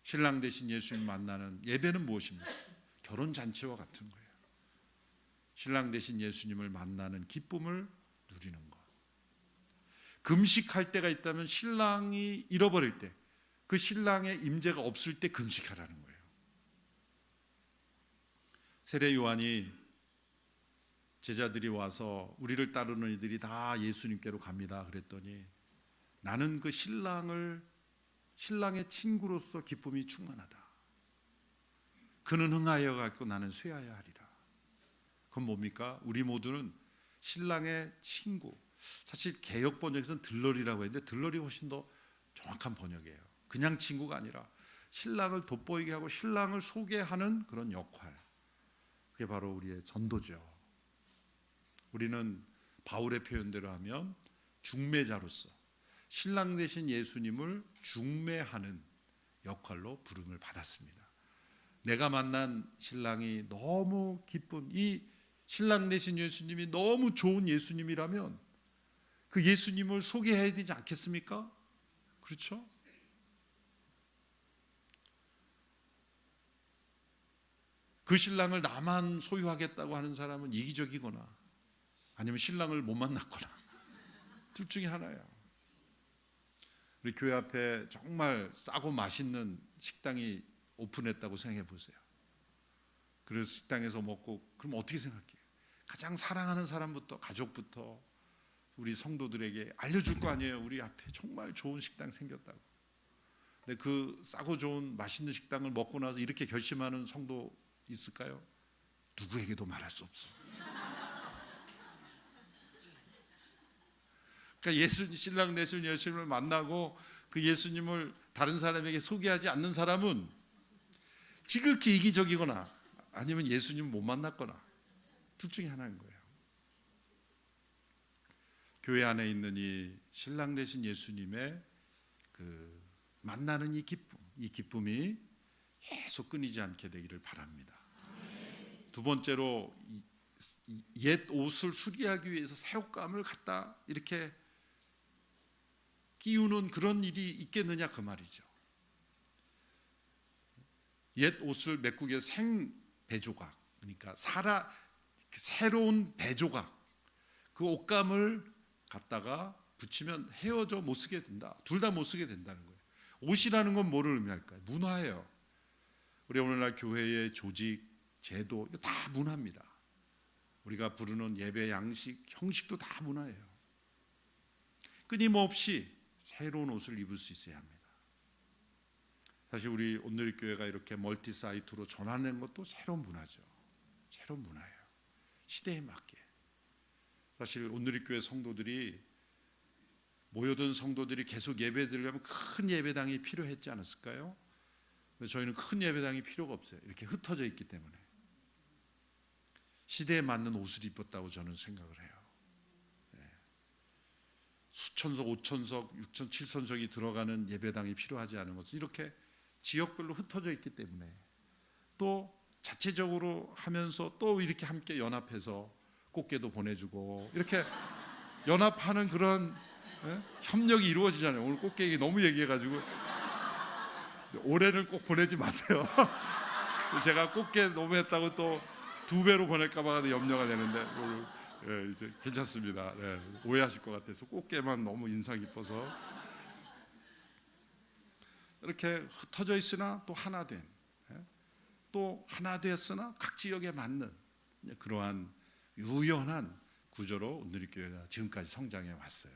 신랑 대신 예수님 만나는 예배는 무엇입니까? 결혼 잔치와 같은 거예요. 신랑 대신 예수님을 만나는 기쁨을 누리는 것. 금식할 때가 있다면 신랑이 잃어버릴 때, 그 신랑의 임재가 없을 때 금식하라는 거예요. 세례 요한이 제자들이 와서 우리를 따르는 이들이 다 예수님께로 갑니다 그랬더니 나는 그 신랑의 친구로서 기쁨이 충만하다. 그는 흥하여 갖고 나는 쇠하여 하리라. 그건 뭡니까? 우리 모두는 신랑의 친구. 사실 개역 번역에서는 들러리라고 했는데 들러리 훨씬 더 정확한 번역이에요. 그냥 친구가 아니라 신랑을 돋보이게 하고 신랑을 소개하는 그런 역할. 그게 바로 우리의 전도죠. 우리는 바울의 표현대로 하면 중매자로서 신랑 대신 예수님을 중매하는 역할로 부름을 받았습니다. 내가 만난 신랑이 너무 기쁜, 이 신랑 대신 예수님이 너무 좋은 예수님이라면 그 예수님을 소개해야 되지 않겠습니까? 그렇죠? 그 신랑을 나만 소유하겠다고 하는 사람은 이기적이거나 아니면 신랑을 못 만났거나 둘 중에 하나야. 우리 교회 앞에 정말 싸고 맛있는 식당이 오픈했다고 생각해 보세요. 그래서 식당에서 먹고 그럼 어떻게 생각해요? 가장 사랑하는 사람부터 가족부터 우리 성도들에게 알려줄 거 아니에요. 우리 앞에 정말 좋은 식당 생겼다고. 근데 그 싸고 좋은 맛있는 식당을 먹고 나서 이렇게 결심하는 성도 있을까요? 누구에게도 말할 수 없어. 그러니까 신랑 대신 예수님을 만나고 그 예수님을 다른 사람에게 소개하지 않는 사람은 지극히 이기적이거나 아니면 예수님을 못 만났거나 둘 중에 하나인 거예요. 교회 안에 있는 이 신랑 대신 예수님의 그 만나는 이 기쁨이 계속 끊이지 않게 되기를 바랍니다. 두 번째로 옛 옷을 수리하기 위해서 새 옷감을 갖다 이렇게 끼우는 그런 일이 있겠느냐 그 말이죠. 옛 옷을 메꾸기 위해서 생 배조각, 그러니까 새로운 배조각, 그 옷감을 갖다가 붙이면 헤어져 못 쓰게 된다. 둘 다 못 쓰게 된다는 거예요. 옷이라는 건 뭐를 의미할까요? 문화예요. 우리 오늘날 교회의 조직, 제도 이거 다 문화입니다. 우리가 부르는 예배 양식, 형식도 다 문화예요. 끊임없이 새로운 옷을 입을 수 있어야 합니다. 사실 우리 온누리교회가 이렇게 멀티 사이트로 전환된 것도 새로운 문화죠. 새로운 문화예요. 시대에 맞게. 사실 온누리교회 성도들이 모여든 성도들이 계속 예배드리려면 큰 예배당이 필요했지 않았을까요? 근데 저희는 큰 예배당이 필요가 없어요. 이렇게 흩어져 있기 때문에. 시대에 맞는 옷을 입었다고 저는 생각을 해요. 수천석, 5천석, 6천, 7천석이 들어가는 예배당이 필요하지 않은 것은 이렇게 지역별로 흩어져 있기 때문에, 또 자체적으로 하면서 또 이렇게 함께 연합해서 꽃게도 보내주고 이렇게 연합하는 그런 협력이 이루어지잖아요. 오늘 꽃게 얘기 너무 얘기해가지고 올해는 꼭 보내지 마세요. 제가 꽃게 너무 했다고 또 2배로 보낼까봐 염려가 되는데 이제 괜찮습니다. 오해하실 것 같아서 꽃게만 너무 인상 깊어서 이렇게 흩어져 있으나 또 하나 된, 또 하나 되었으나 각 지역에 맞는 그러한 유연한 구조로 온누리교회가 지금까지 성장해 왔어요.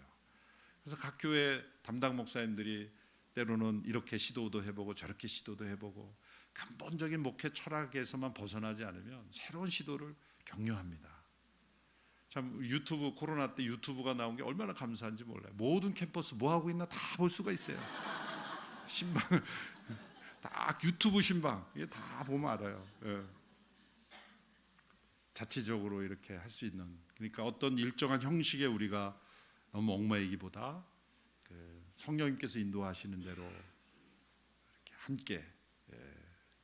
그래서 각 교회 담당 목사님들이 때로는 이렇게 시도도 해보고 저렇게 시도도 해보고 근본적인 목회 철학에서만 벗어나지 않으면 새로운 시도를 격려합니다. 참 유튜브, 코로나 때 유튜브가 나온 게 얼마나 감사한지 몰라요. 모든 캠퍼스 뭐 하고 있나 다 볼 수가 있어요. 신방을 딱 유튜브 신방 이게 다 보면 알아요. 자체적으로 이렇게 할 수 있는, 그러니까 어떤 일정한 형식에 우리가 너무 얽매이기보다 성령님께서 인도하시는 대로 이렇게 함께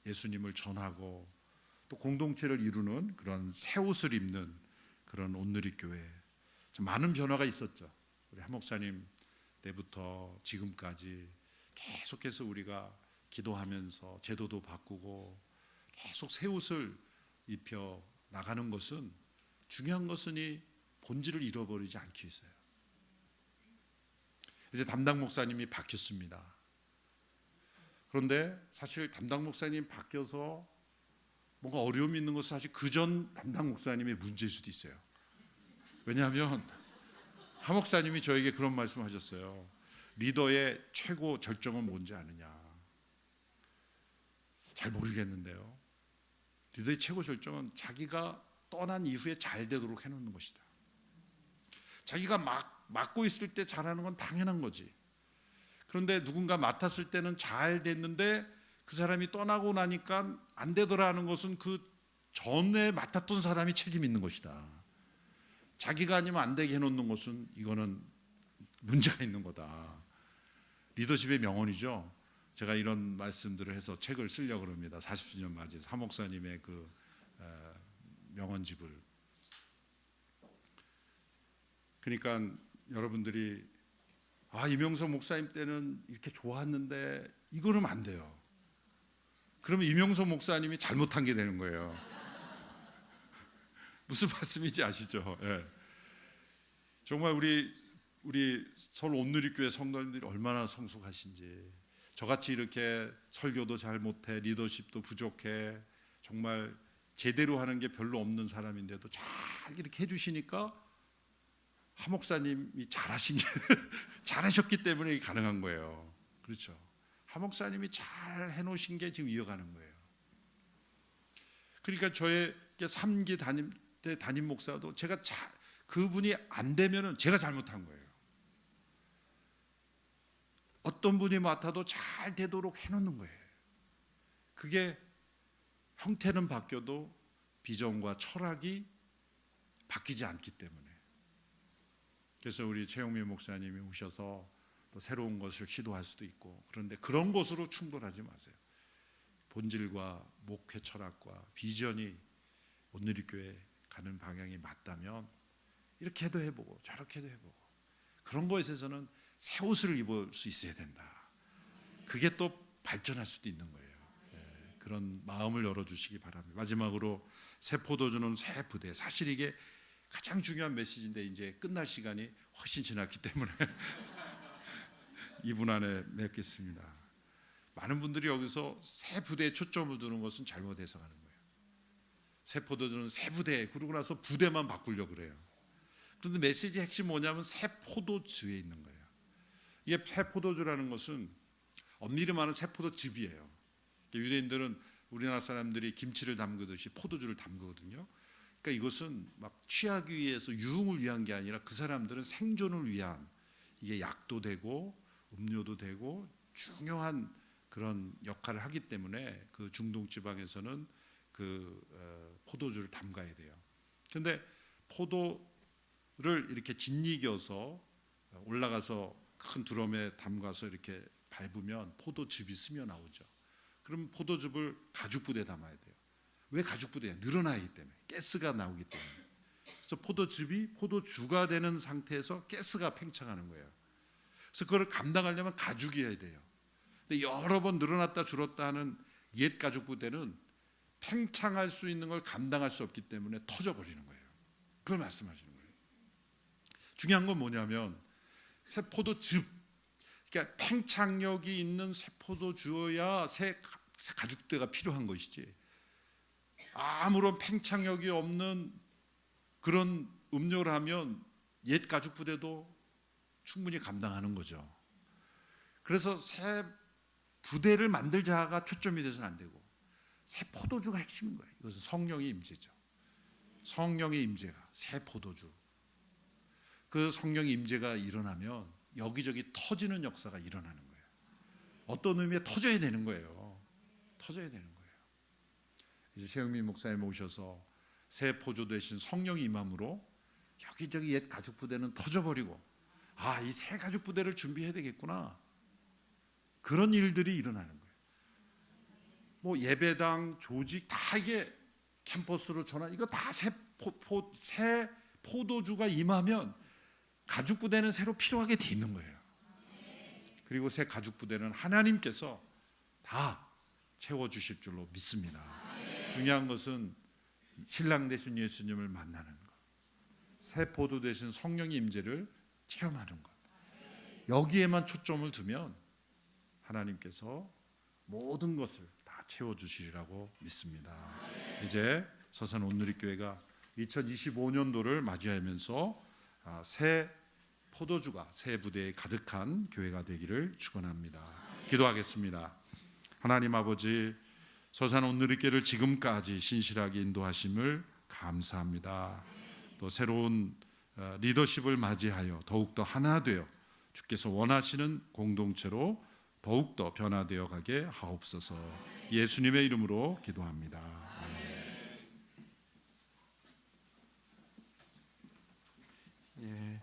예수님을 전하고 또 공동체를 이루는 그런 새 옷을 입는 그런 온누리교회, 많은 변화가 있었죠. 우리 한 목사님 때부터 지금까지 계속해서 우리가 기도하면서 제도도 바꾸고 계속 새 옷을 입혀 나가는 것은, 중요한 것은 이 본질을 잃어버리지 않기 위해서요. 이제 담당 목사님이 바뀌었습니다. 그런데 사실 담당 목사님 바뀌어서 뭔가 어려움이 있는 것은 사실 그전 담당 목사님의 문제일 수도 있어요. 왜냐하면 하 목사님이 저에게 그런 말씀하셨어요. 리더의 최고 절정은 뭔지 아느냐? 잘 모르겠는데요. 리더의 최고 절정은 자기가 떠난 이후에 잘 되도록 해놓는 것이다. 자기가 맡고 있을 때 잘하는 건 당연한 거지. 그런데 누군가 맡았을 때는 잘 됐는데 그 사람이 떠나고 나니까 안 되더라 하는 것은 그 전에 맡았던 사람이 책임 있는 것이다. 자기가 아니면 안 되게 해놓는 것은 이거는 문제가 있는 거다. 리더십의 명언이죠. 제가 이런 말씀들을 해서 책을 쓰려고 합니다. 40주년 맞이해서 하 목사님의 그 명언집을. 그러니까 여러분들이 이명석 목사님 때는 이렇게 좋았는데 이거는 안 돼요. 그러면 이명석 목사님이 잘못한 게 되는 거예요. 무슨 말씀인지 아시죠? 정말 우리 서울 온누리교회 성도님들이 얼마나 성숙하신지, 저같이 이렇게 설교도 잘 못해, 리더십도 부족해, 정말 제대로 하는 게 별로 없는 사람인데도 잘 이렇게 해주시니까 하 목사님이 잘하셨기 때문에 이게 가능한 거예요. 그렇죠? 하 목사님이 잘 해놓으신 게 지금 이어가는 거예요. 그러니까 저의 3기 담임 목사도 제가 그분이 안 되면은 제가 잘못한 거예요. 어떤 분이 맡아도 잘 되도록 해놓는 거예요. 그게 형태는 바뀌어도 비전과 철학이 바뀌지 않기 때문에. 그래서 우리 최영민 목사님이 오셔서 또 새로운 것을 시도할 수도 있고, 그런데 그런 것으로 충돌하지 마세요. 본질과 목회 철학과 비전이 온누리교회 가는 방향이 맞다면 이렇게 해도 해보고 저렇게 해도 해보고, 그런 것에 있어서는 새 옷을 입을 수 있어야 된다. 그게 또 발전할 수도 있는 거예요. 그런 마음을 열어주시기 바랍니다. 마지막으로 새 포도주는 새 부대. 사실 이게 가장 중요한 메시지인데 이제 끝날 시간이 훨씬 지났기 때문에 2분 안에 맺겠습니다. 많은 분들이 여기서 새 부대에 초점을 두는 것은 잘못 해석하는 거예요. 새 포도주는 새 부대, 그러고 나서 부대만 바꾸려고 그래요. 그런데 메시지의 핵심이 뭐냐면 새 포도주에 있는 거예요. 이게 새 포도주라는 것은 엄밀히 말하면 새 포도즙이에요. 유대인들은 우리나라 사람들이 김치를 담그듯이 포도주를 담그거든요. 그러니까 이것은 막 취하기 위해서 유흥을 위한 게 아니라 그 사람들은 생존을 위한, 이게 약도 되고 음료도 되고 중요한 그런 역할을 하기 때문에 그 중동 지방에서는 그 포도주를 담가야 돼요. 근데 포도를 이렇게 짓이겨서 올라가서 큰 드럼에 담가서 이렇게 밟으면 포도즙이 스며 나오죠. 그럼 포도즙을 가죽 부대에 담아야 돼요. 왜 가죽 부대에? 늘어나기 때문에, 가스가 나오기 때문에. 그래서 포도즙이 포도주가 되는 상태에서 가스가 팽창하는 거예요. 그래서 그걸 감당하려면 가죽이어야 돼요. 근데 여러 번 늘어났다 줄었다 하는 옛 가죽 부대는 팽창할 수 있는 걸 감당할 수 없기 때문에 터져버리는 거예요. 그걸 말씀하시는 거예요. 중요한 건 뭐냐면 새 포도즙, 그러니까 팽창력이 있는 새 포도주여야 새 가죽부대가 필요한 것이지, 아무런 팽창력이 없는 그런 음료를 하면 옛 가죽부대도 충분히 감당하는 거죠. 그래서 새 부대를 만들자가 초점이 돼서는 안 되고 새 포도주가 핵심인 거예요. 이것은 성령의 임재죠. 성령의 임재가, 새 포도주. 그 성령의 임재가 일어나면 여기저기 터지는 역사가 일어나는 거예요. 어떤 의미에 터져야 되는 거예요. 터져야 되는 거예요. 이제 최영민 목사님 오셔서 새 포도 되신 성령이 임함으로 여기저기 옛 가죽 부대는 터져버리고, 아, 이 새 가죽 부대를 준비해야 되겠구나, 그런 일들이 일어나는 거예요. 뭐 예배당, 조직 다 이게 캠퍼스로 전환, 이거 다 새 포도주가 임하면 가죽 부대는 새로 필요하게 돼 있는 거예요. 그리고 새 가죽 부대는 하나님께서 다 채워주실 줄로 믿습니다. 중요한 것은 신랑 되신 예수님을 만나는 것, 새 포도 되신 성령의 임재를 체험하는 것, 여기에만 초점을 두면 하나님께서 모든 것을 다 채워주시리라고 믿습니다. 이제 서산 온누리교회가 2025년도를 맞이하면서 새 포도주가 새 부대에 가득한 교회가 되기를 축원합니다. 기도하겠습니다. 하나님 아버지, 서산 온누리교회를 지금까지 신실하게 인도하심을 감사합니다. 또 새로운 리더십을 맞이하여 더욱더 하나 되어 주께서 원하시는 공동체로 더욱더 변화되어 가게 하옵소서. 예수님의 이름으로 기도합니다. 예,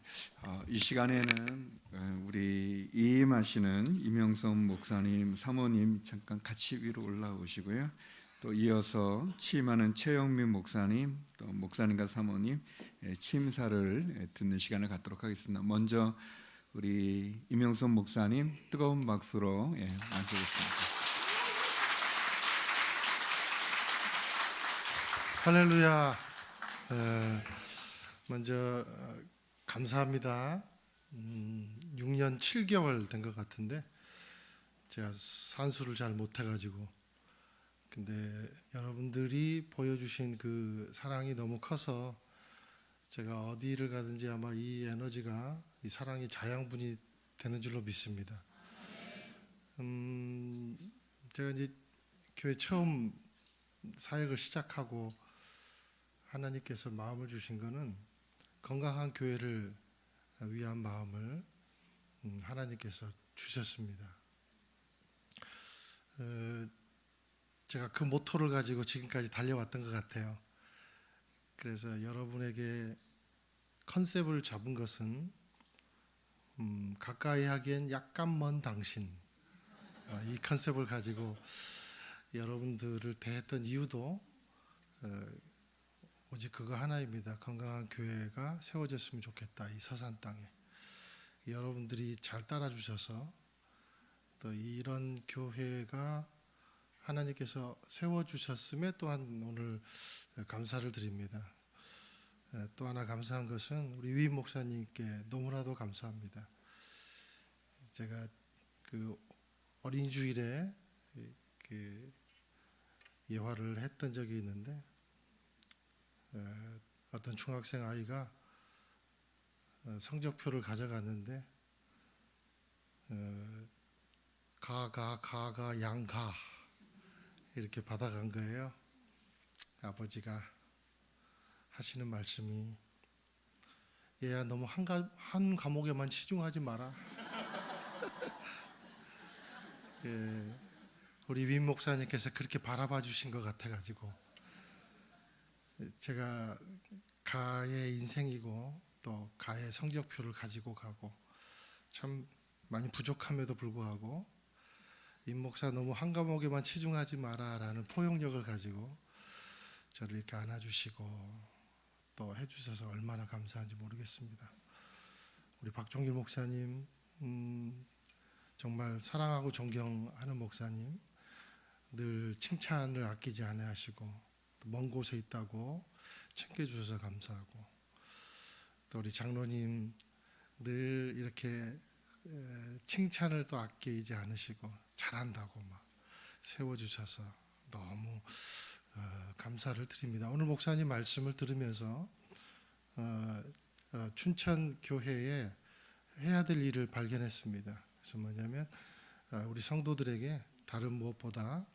이 시간에는 우리 이임하시는 이명선 목사님, 사모님 잠깐 같이 위로 올라오시고요. 또 이어서 취임하는 최영민 목사님, 또 목사님과 사모님 취임사를 듣는 시간을 갖도록 하겠습니다. 먼저 우리 이명선 목사님 뜨거운 박수로 맞이하겠습니다. 할렐루야. 먼저 감사합니다. 6년 7개월 된 것 같은데 제가 산수를 잘 못해가지고, 근데 여러분들이 보여주신 그 사랑이 너무 커서 제가 어디를 가든지 아마 이 에너지가, 이 사랑이 자양분이 되는 줄로 믿습니다. 제가 이제 교회 처음 사역을 시작하고 하나님께서 마음을 주신 거는 건강한 교회를 위한 마음을 하나님께서 주셨습니다. 제가 그 모토를 가지고 지금까지 달려왔던 것 같아요. 그래서 여러분에게 컨셉을 잡은 것은 가까이 하기엔 약간 먼 당신, 이 컨셉을 가지고 여러분들을 대했던 이유도 오직 그거 하나입니다. 건강한 교회가 세워졌으면 좋겠다. 이 서산 땅에 여러분들이 잘 따라주셔서 또 이런 교회가 하나님께서 세워주셨음에 또한 오늘 감사를 드립니다. 또 하나 감사한 것은 우리 위임 목사님께 너무나도 감사합니다. 제가 그 어린이 주일에 그 예화를 했던 적이 있는데, 어떤 중학생 아이가 성적표를 가져갔는데 가가 양가 이렇게 받아간 거예요. 아버지가 하시는 말씀이, 얘야 너무 한 과목에만 치중하지 마라. 예, 우리 윈 목사님께서 그렇게 바라봐 주신 것 같아가지고 제가 가의 인생이고 또 가의 성적표를 가지고 가고 참 많이 부족함에도 불구하고 임 목사 너무 한 과목에만 치중하지 마라라는 포용력을 가지고 저를 이렇게 안아주시고 또 해주셔서 얼마나 감사한지 모르겠습니다. 우리 박종길 목사님 정말 사랑하고 존경하는 목사님, 늘 칭찬을 아끼지 않으시고 먼 곳에 있다고 챙겨주셔서 감사하고 또 우리 장로님 늘 이렇게 칭찬을 또 아끼지 않으시고 잘한다고 막 세워주셔서 너무 감사를 드립니다. 오늘 목사님 말씀을 들으면서 춘천 교회에 해야 될 일을 발견했습니다. 그래서 뭐냐면 우리 성도들에게 다른 무엇보다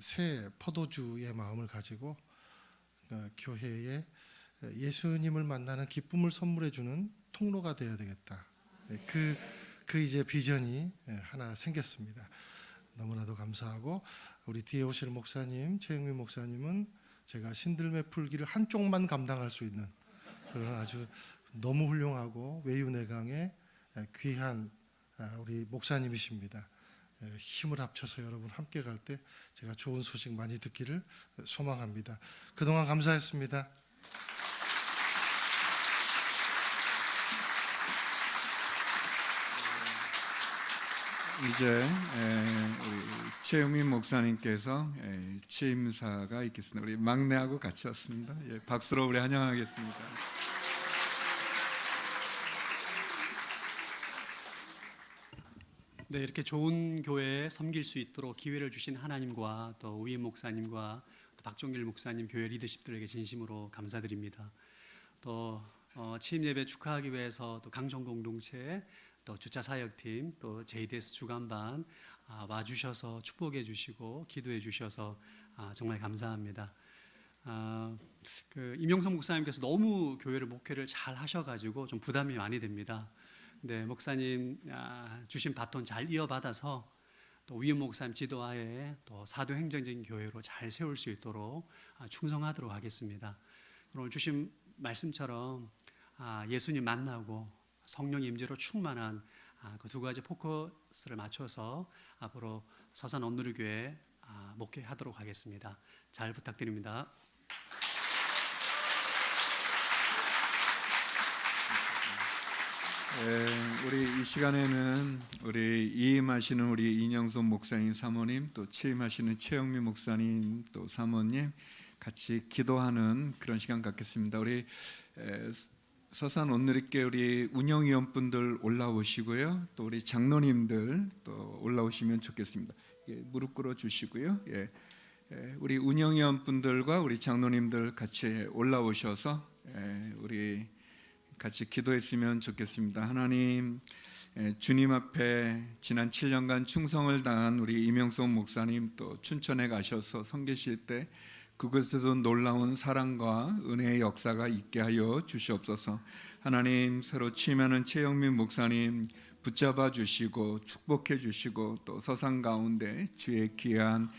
새 포도주의 마음을 가지고 교회에 예수님을 만나는 기쁨을 선물해 주는 통로가 되어야 되겠다. 그 이제 비전이 하나 생겼습니다. 너무나도 감사하고 우리 뒤에 오실 목사님 최영민 목사님은 제가 신들매 풀기를 한쪽만 감당할 수 있는 그런 아주 너무 훌륭하고 외유내강의 귀한 우리 목사님이십니다. 힘을 합쳐서 여러분 함께 갈 때 제가 좋은 소식 많이 듣기를 소망합니다. 그동안 감사했습니다. 이제 우리 최영민 목사님께서 취임사가 있겠습니다. 우리 막내하고 같이 왔습니다. 예, 박수로 우리 환영하겠습니다. 네, 이렇게 좋은 교회에 섬길 수 있도록 기회를 주신 하나님과 또 우임 목사님과 또 박종길 목사님 교회 리더십들에게 진심으로 감사드립니다. 또 취임 예배 축하하기 위해서 또 강정 공동체, 또 주차 사역팀, 또 JDS 주간반 와주셔서 축복해 주시고 기도해 주셔서 정말 감사합니다. 임용성 목사님께서 너무 교회를 목회를 잘 하셔가지고 좀 부담이 많이 됩니다. 네, 목사님 주신 바톤 잘 이어받아서 또 위임 목사님 지도하에 또 사도행정적인 교회로 잘 세울 수 있도록 충성하도록 하겠습니다. 오늘 주신 말씀처럼 예수님 만나고 성령 임재로 충만한 그 두 가지 포커스를 맞춰서 앞으로 서산 온누리교회 목회하도록 하겠습니다. 잘 부탁드립니다. 우리 이 시간에는 우리 이임하시는 우리 이영선 목사님 사모님, 또 취임하시는 최영민 목사님 또 사모님 같이 기도하는 그런 시간 갖겠습니다. 우리 서산 온누리교회 우리 운영위원분들 올라오시고요, 또 우리 장로님들 또 올라오시면 좋겠습니다. 무릎 꿇어 주시고요. 우리 운영위원분들과 우리 장로님들 같이 올라오셔서 우리 같이 기도했으면 좋겠습니다. 하나님, 주님 앞에 지난 7년간 충성을 다한 우리 이명선 목사님 또 춘천에 가셔서 섬기실 때 그곳에서 놀라운 사랑과 은혜의 역사가 있게 하여 주시옵소서. 하나님, 새로 취임하는 최영민 목사님 붙잡아 주시고 축복해 주시고 또 서산 가운데 주의 귀한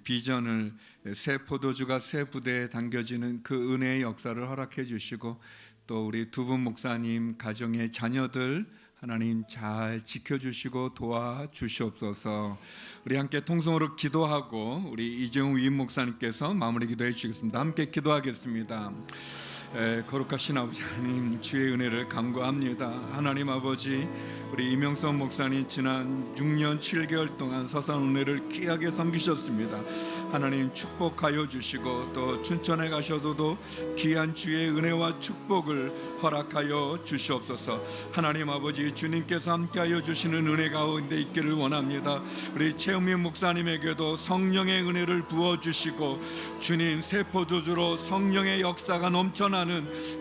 비전을 새 포도주가 새 부대에 담겨지는 그 은혜의 역사를 허락해 주시고 또 우리 두 분 목사님 가정의 자녀들 하나님 잘 지켜주시고 도와주시옵소서. 우리 함께 통성으로 기도하고 우리 이재용 위임 목사님께서 마무리 기도해 주시겠습니다. 함께 기도하겠습니다. 거룩하신 아버지 하나님, 주의 은혜를 간구합니다. 하나님 아버지, 우리 이명선 목사님 지난 6년 7개월 동안 서산 은혜를 귀하게 섬기셨습니다. 하나님 축복하여 주시고 또 춘천에 가셔서도 귀한 주의 은혜와 축복을 허락하여 주시옵소서. 하나님 아버지, 주님께서 함께하여 주시는 은혜 가운데 있기를 원합니다. 우리 최영민 목사님에게도 성령의 은혜를 부어주시고 주님 새 포도주로 성령의 역사가 넘쳐나는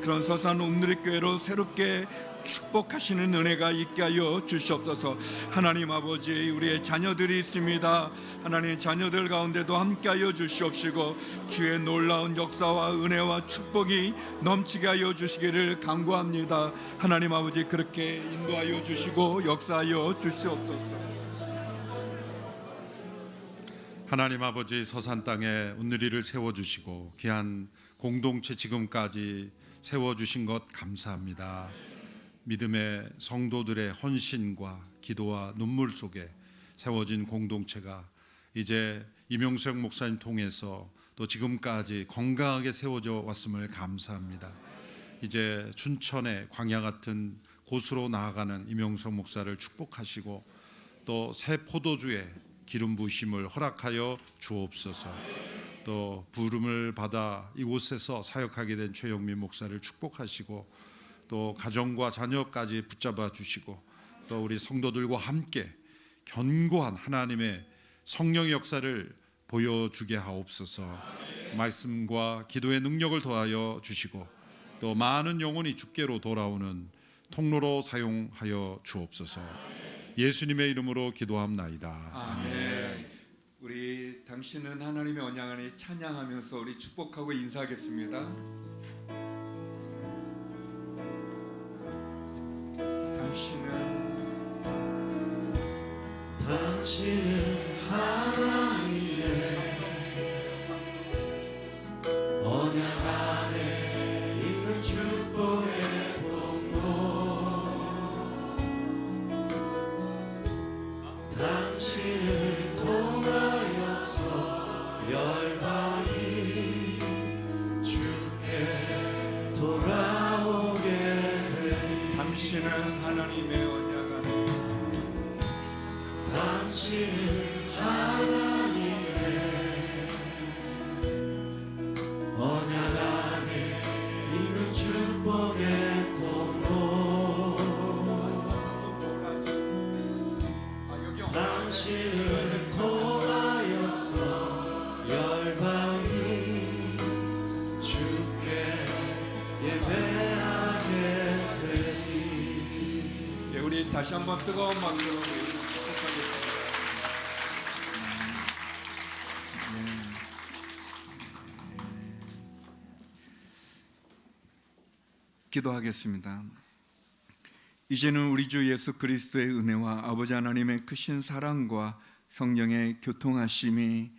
그런 서산 온누리교회로 새롭게 축복하시는 은혜가 있게 하여 주시옵소서. 하나님 아버지, 우리의 자녀들이 있습니다. 하나님 자녀들 가운데도 함께하여 주시옵시고 주의 놀라운 역사와 은혜와 축복이 넘치게 하여 주시기를 간구합니다. 하나님 아버지, 그렇게 인도하여 주시고 역사하여 주시옵소서. 하나님 아버지, 서산 땅에 온누리를 세워주시고 귀한 공동체 지금까지 세워주신 것 감사합니다. 믿음의 성도들의 헌신과 기도와 눈물 속에 세워진 공동체가 이제 이명석 목사님 통해서 또 지금까지 건강하게 세워져 왔음을 감사합니다. 이제 춘천의 광야 같은 곳으로 나아가는 이명석 목사를 축복하시고 또 새 포도주의 기름 부으심을 허락하여 주옵소서. 또 부름을 받아 이곳에서 사역하게 된 최영민 목사를 축복하시고 또 가정과 자녀까지 붙잡아 주시고 또 우리 성도들과 함께 견고한 하나님의 성령의 역사를 보여주게 하옵소서. 말씀과 기도의 능력을 더하여 주시고 또 많은 영혼이 주께로 돌아오는 통로로 사용하여 주옵소서. 예수님의 이름으로 기도합나이다. 아멘. 우리 당신은 하나님의 언약 안에 찬양하면서 우리 축복하고 인사하겠습니다. 당신은 하나님의 언약 안에 있는 축복의 통로 당신을 통하여서 열방이 주께 돌아오게 되리 당신은 하나님의 언약 안에 당신은 하나님의 언약 안에 있는 축복의 통로 당신을 통하여서 열방이 주께 예배하게 되리. 예, 우리 다시 한번 뜨거운 박수로 축복하겠습니다. 기도하겠습니다. 이제는 우리 주 예수 그리스도의 은혜와 아버지 하나님의 크신 사랑과 성령의 교통하심이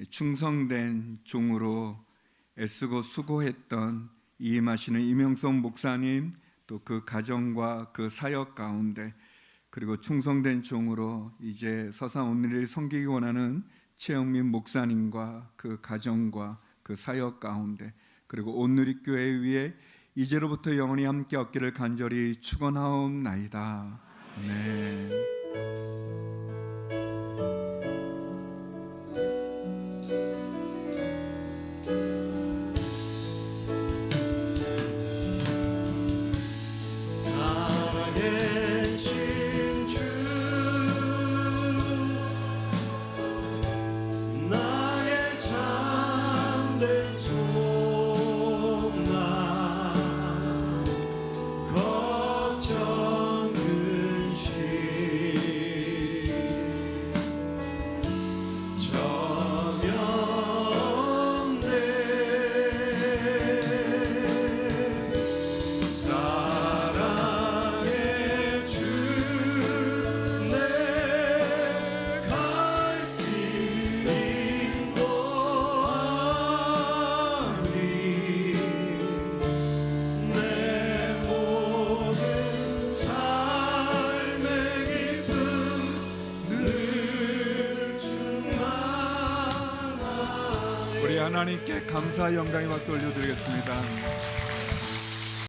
충성된 종으로 애쓰고 수고했던 이임하시는 이명석 목사님 또 그 가정과 그 사역 가운데 그리고 충성된 종으로 이제 서산 온누리를 섬기기 원하는 최영민 목사님과 그 가정과 그 사역 가운데 그리고 온누리 교회 위에 이제로부터 영원히 함께 얻기를 간절히 축원하옵나이다. 아멘. 살아계신 주 나의 참된 소망 걱정 근심 전혀 없네 사랑의 주 내 갈 길 인도하리 내 모든 삶의 기쁨 늘 충만하네. 우리 하나님께 감사 영광의 박수 올려드리겠습니다.